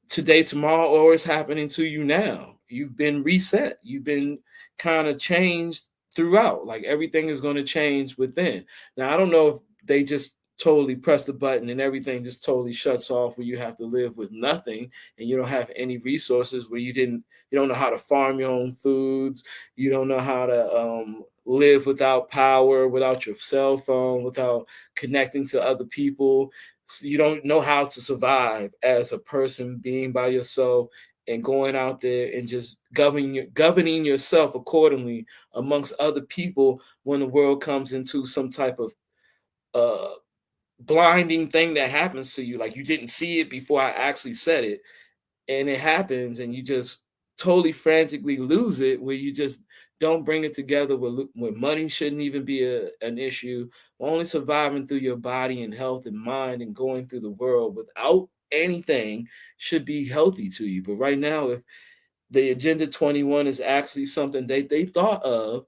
Speaker 5: today, tomorrow, or it's happening to you now. You've been reset. You've been kind of changed throughout. Like, everything is going to change within. Now, I don't know if they just totally press the button and everything just totally shuts off, where you have to live with nothing and you don't have any resources, where you don't know how to farm your own foods. You don't know how to live without power, without your cell phone, without connecting to other people. So you don't know how to survive as a person being by yourself and going out there and just governing yourself accordingly amongst other people when the world comes into some type of blinding thing that happens to you. Like, you didn't see it before I actually said it, and it happens, and you just totally frantically lose it, where you just don't bring it together, where money shouldn't even be an issue. Only surviving through your body and health and mind and going through the world without anything should be healthy to you. But right now, if the Agenda 21 is actually something they thought of,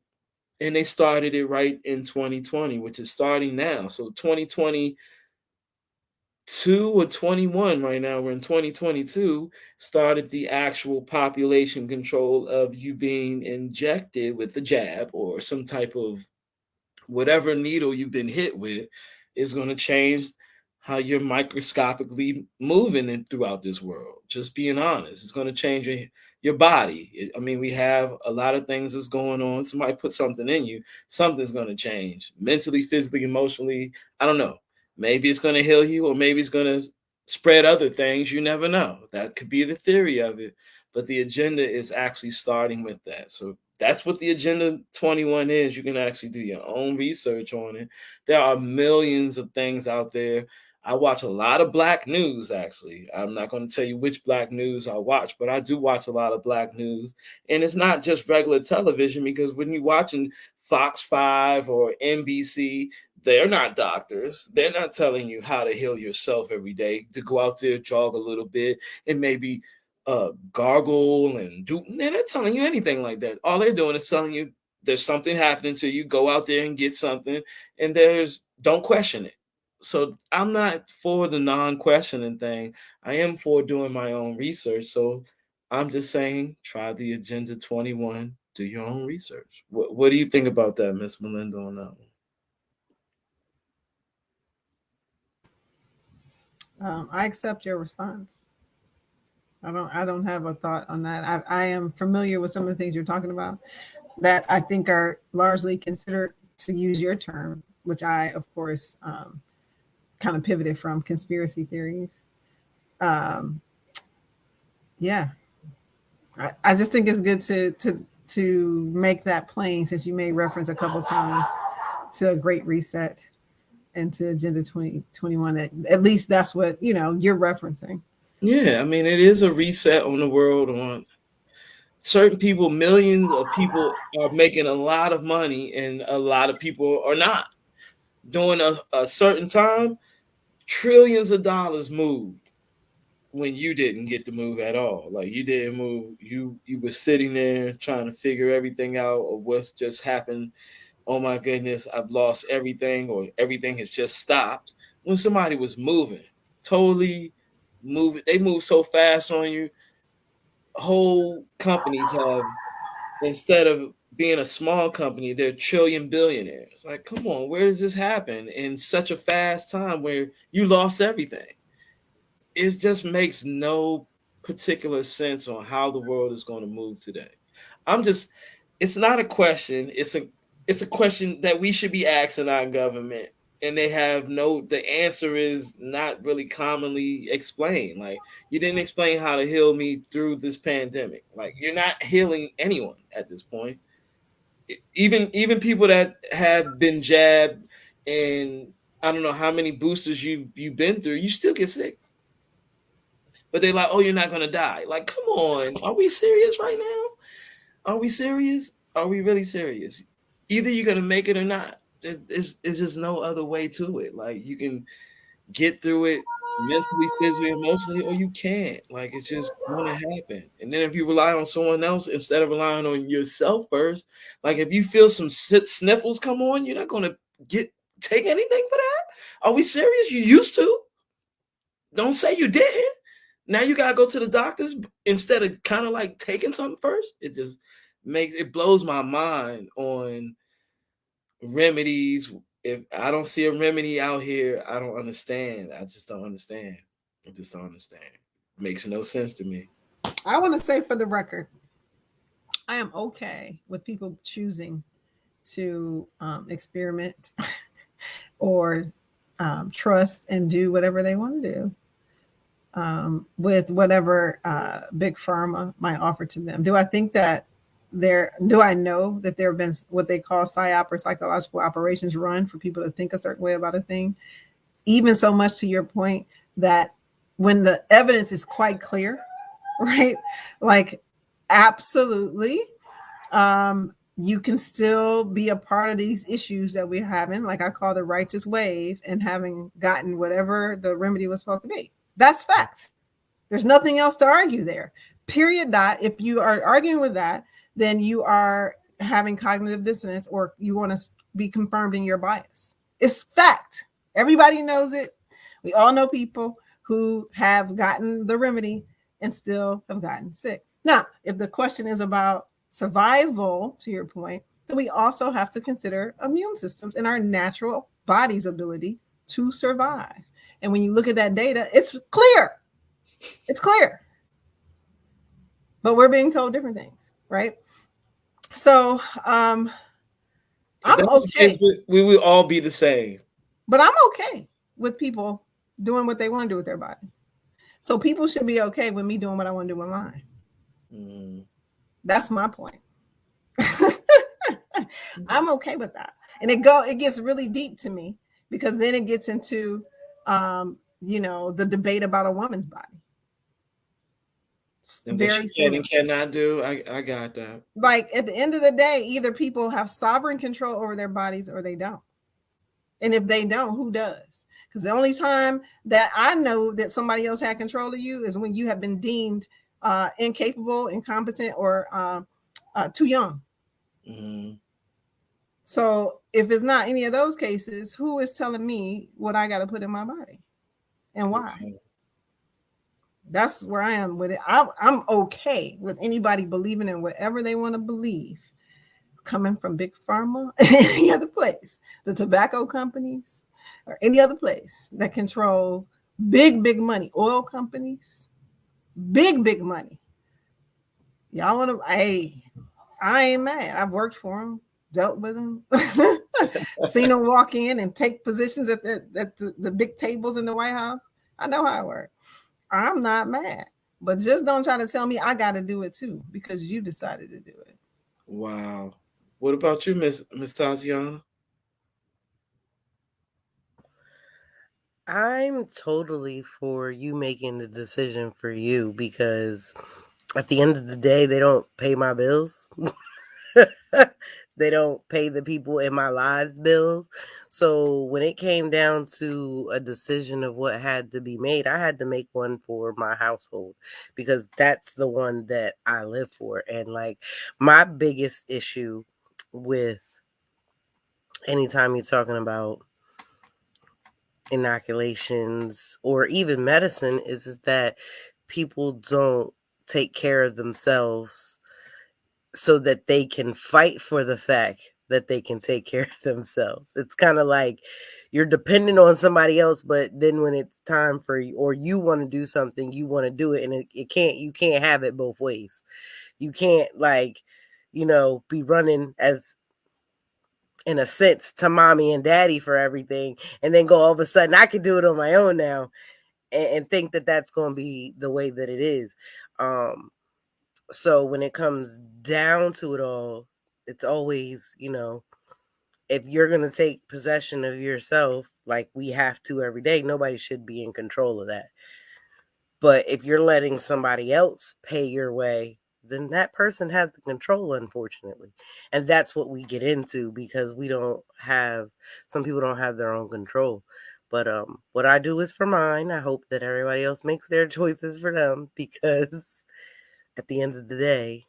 Speaker 5: and they started it right in 2020, which is starting now. So 2022 or 21, right now we're in 2022, started the actual population control of you being injected with the jab or some type of whatever needle you've been hit with is going to change how you're microscopically moving throughout this world. Just being honest, it's going to change your body. I mean, we have a lot of things that's going on. Somebody put something in you, something's going to change mentally, physically, emotionally. I don't know. Maybe it's going to heal you, or maybe it's going to spread other things. You never know. That could be the theory of it. But the agenda is actually starting with that. So that's what the Agenda 21 is. You can actually do your own research on it. There are millions of things out there. I watch a lot of Black news, actually. I'm not going to tell you which Black news I watch, but I do watch a lot of Black news. And it's not just regular television, because when you're watching Fox 5 or NBC, they're not doctors. They're not telling you how to heal yourself every day, to go out there, jog a little bit, and maybe gargle and do. They're not telling you anything like that. All they're doing is telling you there's something happening to you. Go out there and get something, and don't question it. So I'm not for the non-questioning thing. I am for doing my own research. So I'm just saying, try the Agenda 21. Do your own research. What do you think about that, Miss Melinda, on that
Speaker 2: one? I accept your response. I don't have a thought on that. I am familiar with some of the things you're talking about that I think are largely considered, to use your term, which I, of course, kind of pivoted from, conspiracy theories. Yeah, I just think it's good to make that plain, since you made reference a couple times to a great reset and to Agenda 2021. That at least that's what you're referencing.
Speaker 5: Yeah, I mean, it is a reset on the world. On certain people, millions of people are making a lot of money, and a lot of people are not. During a certain time, trillions of dollars moved when you didn't get to move at all. Like, you didn't move. You were sitting there trying to figure everything out, or what's just happened. Oh my goodness, I've lost everything, or everything has just stopped. When somebody was moving, totally moving, they move so fast on you. Whole companies have, instead of being a small company, they're trillion billionaires. Like, come on, where does this happen in such a fast time where you lost everything? It just makes no particular sense on how the world is going to move today. It's not a question. It's a question that we should be asking our government, and the answer is not really commonly explained. Like, you didn't explain how to heal me through this pandemic. Like, you're not healing anyone at this point. Even people that have been jabbed, and I don't know how many boosters you've been through, you still get sick. But they're like, oh, you're not going to die. Like, come on. Are we serious right now? Are we serious? Are we really serious? Either you're going to make it or not. It's just no other way to it. Like, you can get through it mentally, physically, emotionally, or you can't. Like, it's just going to happen. And then if you rely on someone else instead of relying on yourself first, like, if you feel some sniffles come on, you're not going to take anything for that. Are we serious? You used to. Don't say you didn't. Now you gotta go to the doctors instead of kind of like taking something first. It blows my mind on remedies. If I don't see a remedy out here, I don't understand. I just don't understand. It makes no sense to me.
Speaker 2: I want to say, for the record, I am okay with people choosing to experiment or trust and do whatever they want to do. With whatever big pharma might offer to them. Do I think that do I know that there have been what they call PSYOP, or psychological operations, run for people to think a certain way about a thing? Even so much to your point that when the evidence is quite clear, right? Like, absolutely, you can still be a part of these issues that we're having, like I call the righteous wave, and having gotten whatever the remedy was supposed to be. That's fact. There's nothing else to argue there. Period. If you are arguing with that, then you are having cognitive dissonance, or you want to be confirmed in your bias. It's fact. Everybody knows it. We all know people who have gotten the remedy and still have gotten sick. Now, if the question is about survival, to your point, then we also have to consider immune systems and our natural body's ability to survive. And when you look at that data, it's clear. It's clear. But we're being told different things, right? So I'm okay.
Speaker 5: We will all be the same.
Speaker 2: But I'm okay with people doing what they want to do with their body. So people should be okay with me doing what I want to do with mine. That's my point. I'm okay with that. And it gets really deep to me, because then it gets into the debate about a woman's body.
Speaker 5: And what she can and cannot do. I got that.
Speaker 2: Like, at the end of the day, either people have sovereign control over their bodies or they don't. And if they don't, who does? Because the only time that I know that somebody else had control of you is when you have been deemed incapable, incompetent, or too young. Mm-hmm. So if it's not any of those cases, who is telling me what I got to put in my body and why? Mm-hmm. That's where I am with it. I'm okay with anybody believing in whatever they want to believe, coming from big pharma, any other place, the tobacco companies, or any other place that control big money, oil companies, big money. Y'all want to? I ain't mad. I've worked for them, dealt with them, seen them walk in and take positions at the big tables in the White House. I know how it works. I'm not mad. But just don't try to tell me I got to do it too because you decided to do it.
Speaker 5: Wow. What about you, Miss Tatiana?
Speaker 3: I'm totally for you making the decision for you, because at the end of the day, they don't pay my bills. They don't pay the people in my lives bills. So when it came down to a decision of what had to be made, I had to make one for my household, because that's the one that I live for. And like, my biggest issue with anytime you're talking about inoculations or even medicine is that people don't take care of themselves so that they can fight for the fact that they can take care of themselves. It's kind of like you're dependent on somebody else, but then when it's time for you, or you want to do something, you want to do it, and you can't have it both ways. You can't, like, be running as, in a sense, to mommy and daddy for everything, and then go all of a sudden I can do it on my own now, and think that that's going to be the way that it is. So when it comes down to it all, it's always, if you're going to take possession of yourself, like we have to every day, nobody should be in control of that. But if you're letting somebody else pay your way, then that person has the control, unfortunately. And that's what we get into, because some people don't have their own control. But what I do is for mine. I hope that everybody else makes their choices for them, because at the end of the day,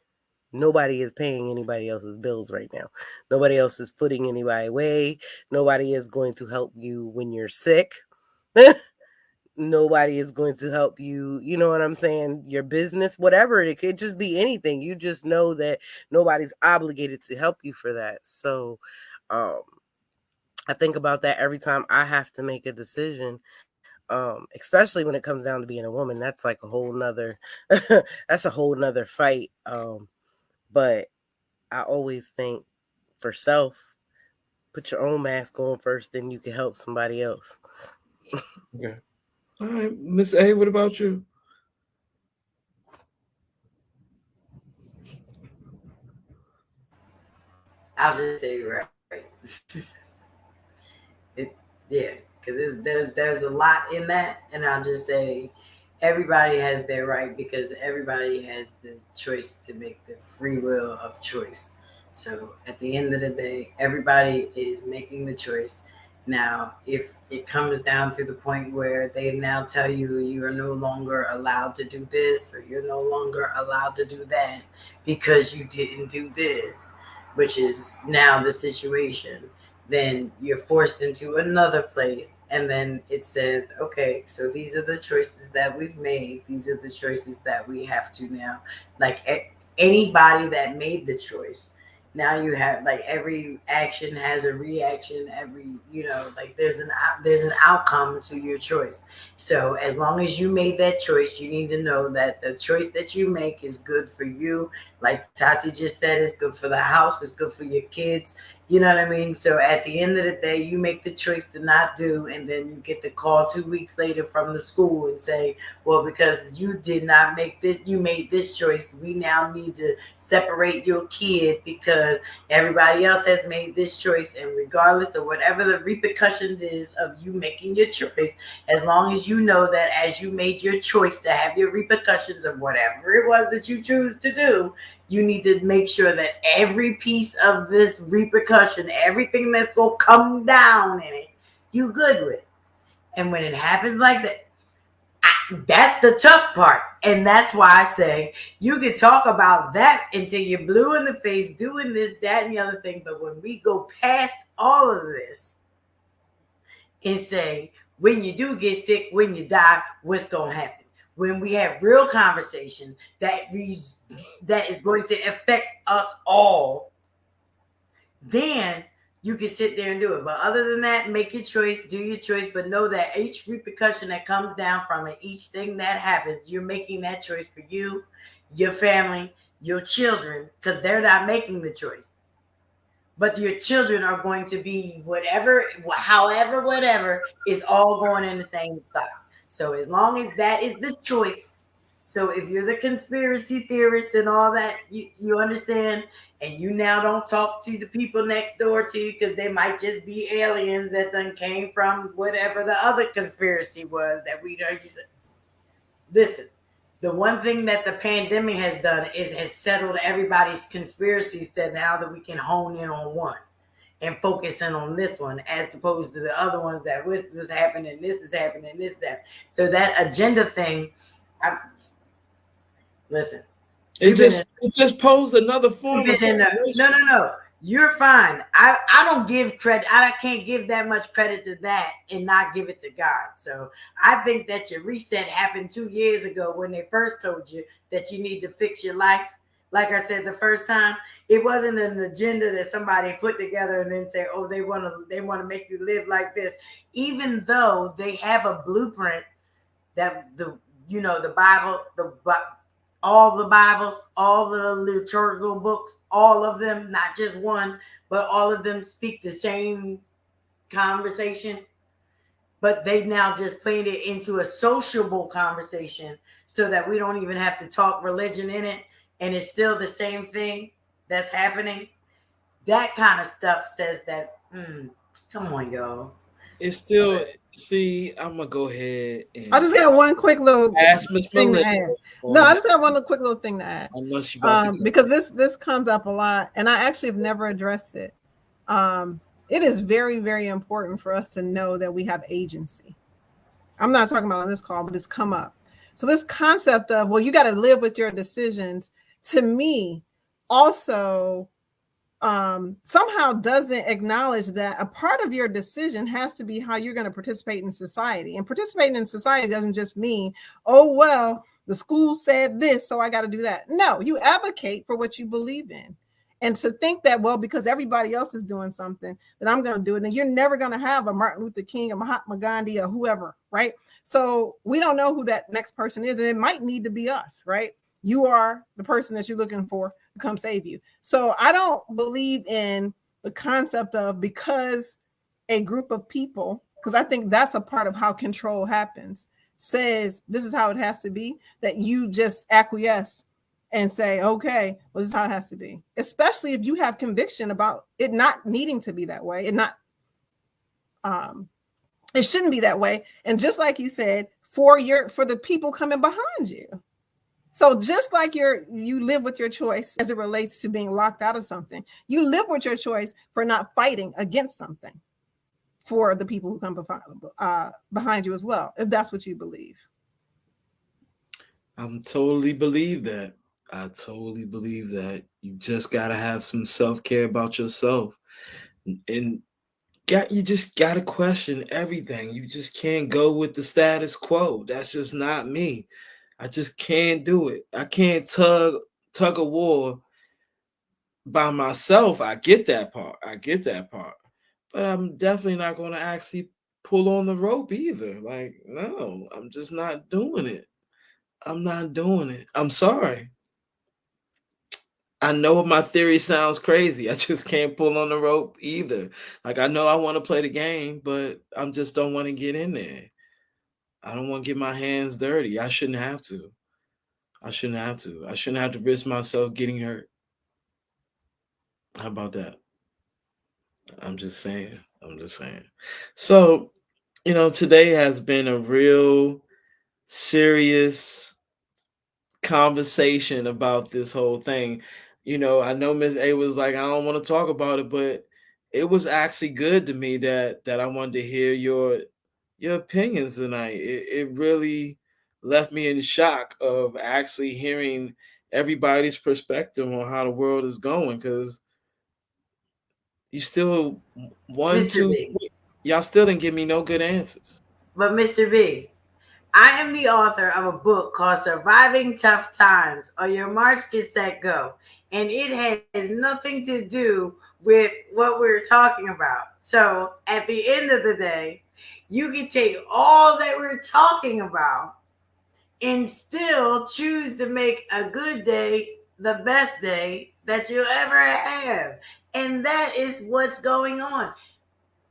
Speaker 3: nobody is paying anybody else's bills right now. Nobody else is putting anybody away. Nobody is going to help you when you're sick. Nobody is going to help you, you know what I'm saying, your business, whatever. It could just be anything. You just know that nobody's obligated to help you for that. So I think about that every time I have to make a decision. Especially when it comes down to being a woman. That's like a whole nother that's a whole nother fight. But I always think, for self, put your own mask on first, then you can help somebody else.
Speaker 5: Okay. All right, Miss A, what about you?
Speaker 4: I'll just say right. it, yeah, because there's a lot in that, and I'll just say everybody has their right because everybody has the choice to make the free will of choice. So at the end of the day, everybody is making the choice. Now, if it comes down to the point where they now tell you you are no longer allowed to do this or you're no longer allowed to do that because you didn't do this, which is now the situation, then you're forced into another place. And then it says, okay, so these are the choices that we've made. These are the choices that we have to now, like anybody that made the choice. Now you have, like, every action has a reaction. Every, like, there's an outcome to your choice. So as long as you made that choice, you need to know that the choice that you make is good for you. Like Tati just said, it's good for the house. It's good for your kids. You know what I mean? So at the end of the day, you make the choice to not do, and then you get the call 2 weeks later from the school and say, well, because you did not make this, you made this choice, we now need to separate your kid because everybody else has made this choice. And regardless of whatever the repercussions is of you making your choice, as long as you know that as you made your choice to have your repercussions of whatever it was that you choose to do, you need to make sure that every piece of this repercussion, everything that's going to come down in it, you good with. And when it happens like that, that's the tough part. And that's why I say you can talk about that until you're blue in the face, doing this, that, and the other thing. But when we go past all of this and say, when you do get sick, when you die, what's going to happen? When we have real conversation that is going to affect us all, then you can sit there and do it. But other than that, make your choice, do your choice, but know that each repercussion that comes down from it, each thing that happens, you're making that choice for you, your family, your children, because they're not making the choice. But your children are going to be whatever, however, whatever, is all going in the same spot. So as long as that is the choice, so if you're the conspiracy theorist and all that, you understand, and you now don't talk to the people next door to you because they might just be aliens that then came from whatever the other conspiracy was that we don't use. Listen, the one thing that the pandemic has done is has settled everybody's conspiracies to now that we can hone in on one and focus in on this one as opposed to the other ones that was happening, this is happening, this is happening. So that agenda thing, listen.
Speaker 5: It just posed another form of
Speaker 4: No. You're fine. I don't give credit. I can't give that much credit to that and not give it to God. So I think that your reset happened 2 years ago when they first told you that you need to fix your life. Like I said the first time, it wasn't an agenda that somebody put together and then say, "Oh, they want to make you live like this," even though they have a blueprint that the Bible, all the Bibles, all the liturgical books, all of them, not just one, but all of them speak the same conversation. But they've now just played it into a sociable conversation so that we don't even have to talk religion in it. And it's still the same thing that's happening. That kind of stuff says that, come on, y'all.
Speaker 5: It's still, see, I'm going to go ahead and...
Speaker 2: I just got one quick little
Speaker 5: thing to add.
Speaker 2: No, I just got one quick little thing to add.
Speaker 5: I know she
Speaker 2: because this comes up a lot, and I actually have never addressed it. It is very, very important for us to know that we have agency. I'm not talking about on this call, but it's come up. So this concept of, well, you got to live with your decisions, to me, also somehow doesn't acknowledge that a part of your decision has to be how you're going to participate in society. And participating in society doesn't just mean, oh, well, the school said this, so I got to do that. No, you advocate for what you believe in. And to think that, well, because everybody else is doing something, that I'm going to do it, then you're never going to have a Martin Luther King, a Mahatma Gandhi, or whoever, right? So we don't know who that next person is, and it might need to be us, right? You are the person that you're looking for to come save you. So I don't believe in the concept of, because a group of people, because I think that's a part of how control happens, says this is how it has to be, that you just acquiesce and say, okay, well, this is how it has to be. Especially if you have conviction about it not needing to be that way. It shouldn't be that way. And just like you said, for the people coming behind you. So just like you live with your choice as it relates to being locked out of something, you live with your choice for not fighting against something for the people who come behind you as well, if that's what you believe.
Speaker 5: I totally believe that. You just got to have some self-care about yourself. And you just got to question everything. You just can't go with the status quo. That's just not me. I just can't do it. I can't tug a war by myself. I get that part. But I'm definitely not going to actually pull on the rope either. Like, no, I'm just not doing it. I'm sorry. I know my theory sounds crazy. I just can't pull on the rope either. Like, I know I want to play the game, but I just don't want to get in there. I don't want to get my hands dirty. I shouldn't have to. I shouldn't have to risk myself getting hurt. How about that? I'm just saying. So, today has been a real serious conversation about this whole thing. I know Ms. A was like, I don't want to talk about it, but it was actually good to me that I wanted to hear your opinions tonight. It really left me in shock of actually hearing everybody's perspective on how the world is going, because you still y'all still didn't give me no good answers.
Speaker 4: But Mr. B, I am the author of a book called Surviving Tough Times, or Your March, Get Set, Go. And it has nothing to do with what we're talking about. So at the end of the day, you can take all that we're talking about and still choose to make a good day the best day that you'll ever have. And that is what's going on.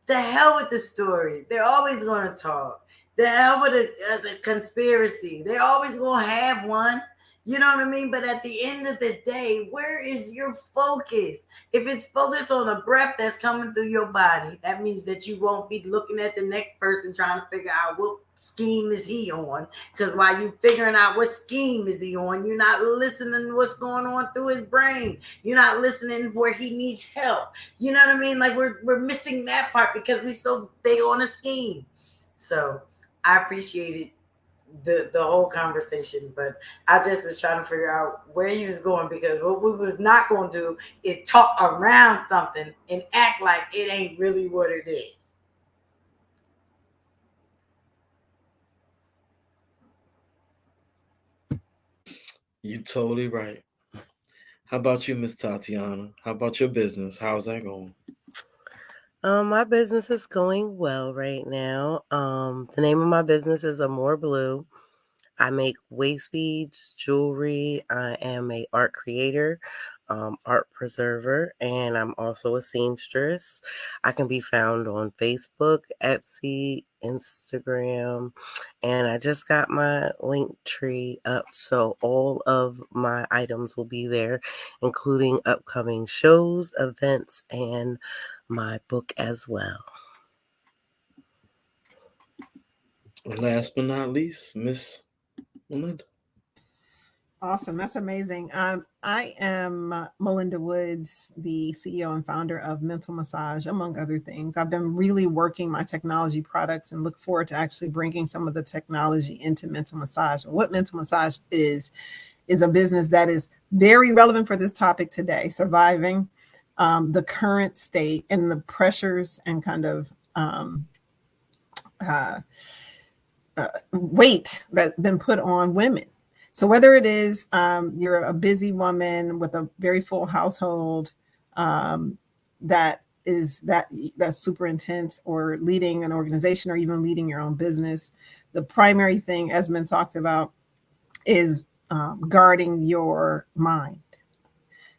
Speaker 4: The hell with the stories. They're always going to talk. The hell with the conspiracy. They're always going to have one. You know what I mean? But at the end of the day, where is your focus? If it's focused on a breath that's coming through your body, that means that you won't be looking at the next person trying to figure out what scheme is he on. Because while you figuring out what scheme is he on, you're not listening to what's going on through his brain. You're not listening where he needs help. You know what I mean? Like we're missing that part because we're so big on a scheme. So I appreciated the whole conversation, but I just was trying to figure out where you was going, because what we was not going to do is talk around something and act like it ain't really what it is.
Speaker 5: You're totally right. How about you, Miss Tatiana? How about your business? How's that going?
Speaker 3: My business is going well right now. The name of my business is AmorBlue. I make waist beads, jewelry. I am a art creator, art preserver, and I'm also a seamstress. I can be found on Facebook, Etsy, Instagram, and I just got my link tree up, so all of my items will be there, including upcoming shows, events, and my book as well.
Speaker 5: And last but not least, Miss Melinda.
Speaker 2: Awesome. That's amazing. I am Melinda Woods, the CEO and founder of MentalMassage, among other things. I've been really working my technology products and look forward to actually bringing some of the technology into MentalMassage. What MentalMassage is a business that is very relevant for this topic today, surviving the current state and the pressures and kind of weight that's been put on women. So whether it is you're a busy woman with a very full household that's super intense, or leading an organization, or even leading your own business, the primary thing, as been talked about, is guarding your mind.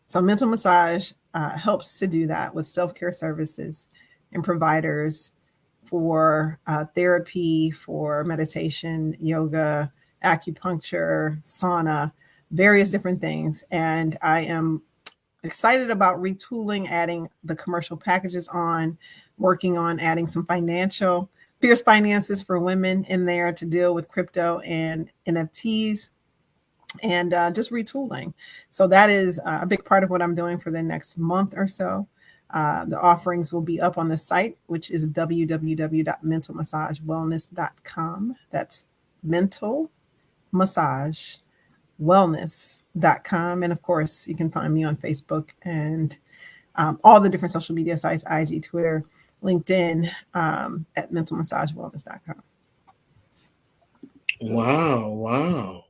Speaker 2: So MentalMassage helps to do that with self-care services and providers for therapy, for meditation, yoga, acupuncture, sauna, various different things. And I am excited about retooling, adding the commercial packages on, working on adding some fierce finances for women in there to deal with crypto and NFTs, and just retooling. So that is a big part of what I'm doing for the next month or so. The offerings will be up on the site, which is www.MentalMassageWellness.com. That's MentalMassageWellness.com. And of course, you can find me on Facebook and all the different social media sites, IG, Twitter, LinkedIn, at MentalMassageWellness.com.
Speaker 5: Wow.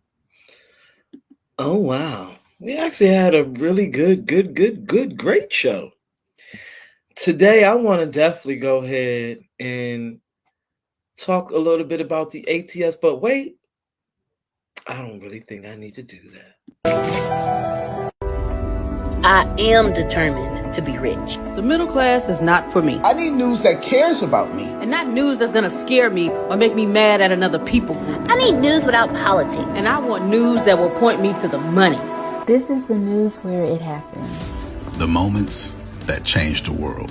Speaker 5: Oh, wow. We actually had a really great show. Today, I want to definitely go ahead and talk a little bit about the ATS, but wait, I don't really think I need to do that.
Speaker 6: I am determined to be rich.
Speaker 7: The middle class is not for me.
Speaker 8: I need news that cares about me.
Speaker 7: And not news that's gonna scare me or make me mad at another people group.
Speaker 6: I need news without politics.
Speaker 7: And I want news that will point me to the money.
Speaker 9: This is the news where it happens.
Speaker 10: The moments that change the world.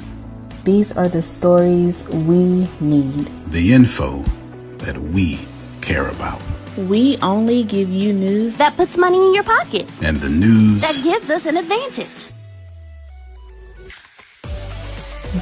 Speaker 9: These are the stories we need.
Speaker 10: The info that we care about.
Speaker 9: We only give you news
Speaker 6: that puts money in your pocket.
Speaker 10: And the news
Speaker 6: that gives us an advantage.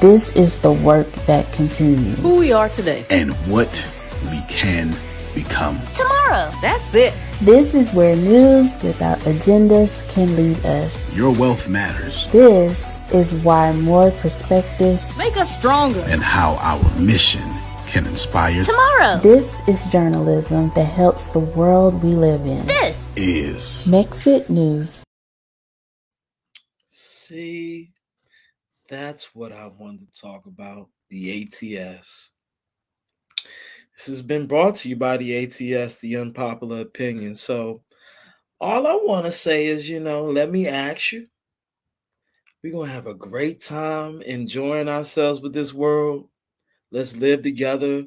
Speaker 9: This is the work that continues.
Speaker 7: Who we are today.
Speaker 10: And what we can become
Speaker 6: tomorrow.
Speaker 7: That's it.
Speaker 9: This is where news without agendas can lead us.
Speaker 10: Your wealth matters.
Speaker 9: This is why more perspectives
Speaker 7: make us stronger.
Speaker 10: And how our mission can inspire
Speaker 6: tomorrow.
Speaker 9: This is journalism that helps the world we live in.
Speaker 6: This
Speaker 10: is
Speaker 9: Mexit News.
Speaker 5: See, that's what I wanted to talk about, the ATS. This has been brought to you by the ATS, the Unpopular Opinion. So all I want to say is, let me ask you, we're going to have a great time enjoying ourselves with this world. Let's live together,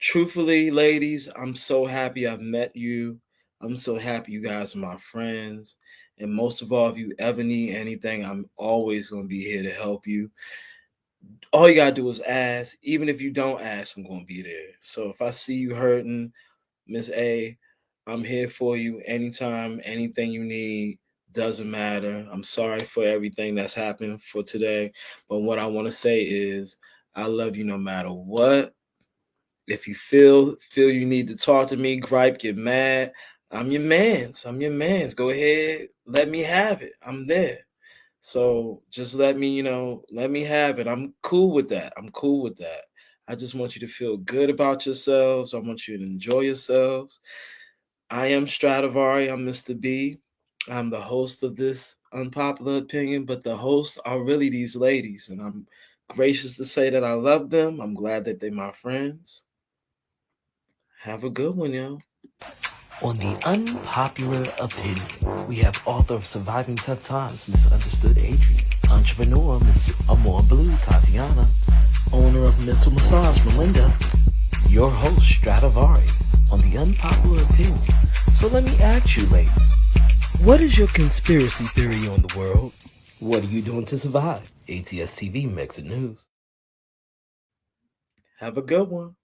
Speaker 5: truthfully, ladies, I'm so happy I've met you. I'm so happy you guys are my friends. And most of all, if you ever need anything, I'm always going to be here to help you. All you got to do is ask. Even if you don't ask, I'm going to be there. So if I see you hurting, Miss A, I'm here for you anytime, anything you need. Doesn't matter. I'm sorry for everything that's happened for today. But what I want to say is I love you no matter what. If you feel you need to talk to me, gripe, get mad, I'm your mans. I'm your mans. Go ahead. Let me have it. I'm there. So just let me have it. I'm cool with that. I just want you to feel good about yourselves. I want you to enjoy yourselves. I am Stradivari. I'm Mr. B. I'm the host of this Unpopular Opinion, but the hosts are really these ladies, and I'm gracious to say that I love them. I'm glad that they're my friends. Have a good one, y'all.
Speaker 1: On the Unpopular Opinion, we have author of Surviving Tough Times, MsUnderstood, Adrienne, entrepreneur, Ms. AmorBlue, Tatiana, owner of MentalMassage, Melinda, your host, Stradivari, on the Unpopular Opinion. So let me ask you, ladies, what is your conspiracy theory on the world? What are you doing to survive? ATS TV makes it news.
Speaker 5: Have a good one.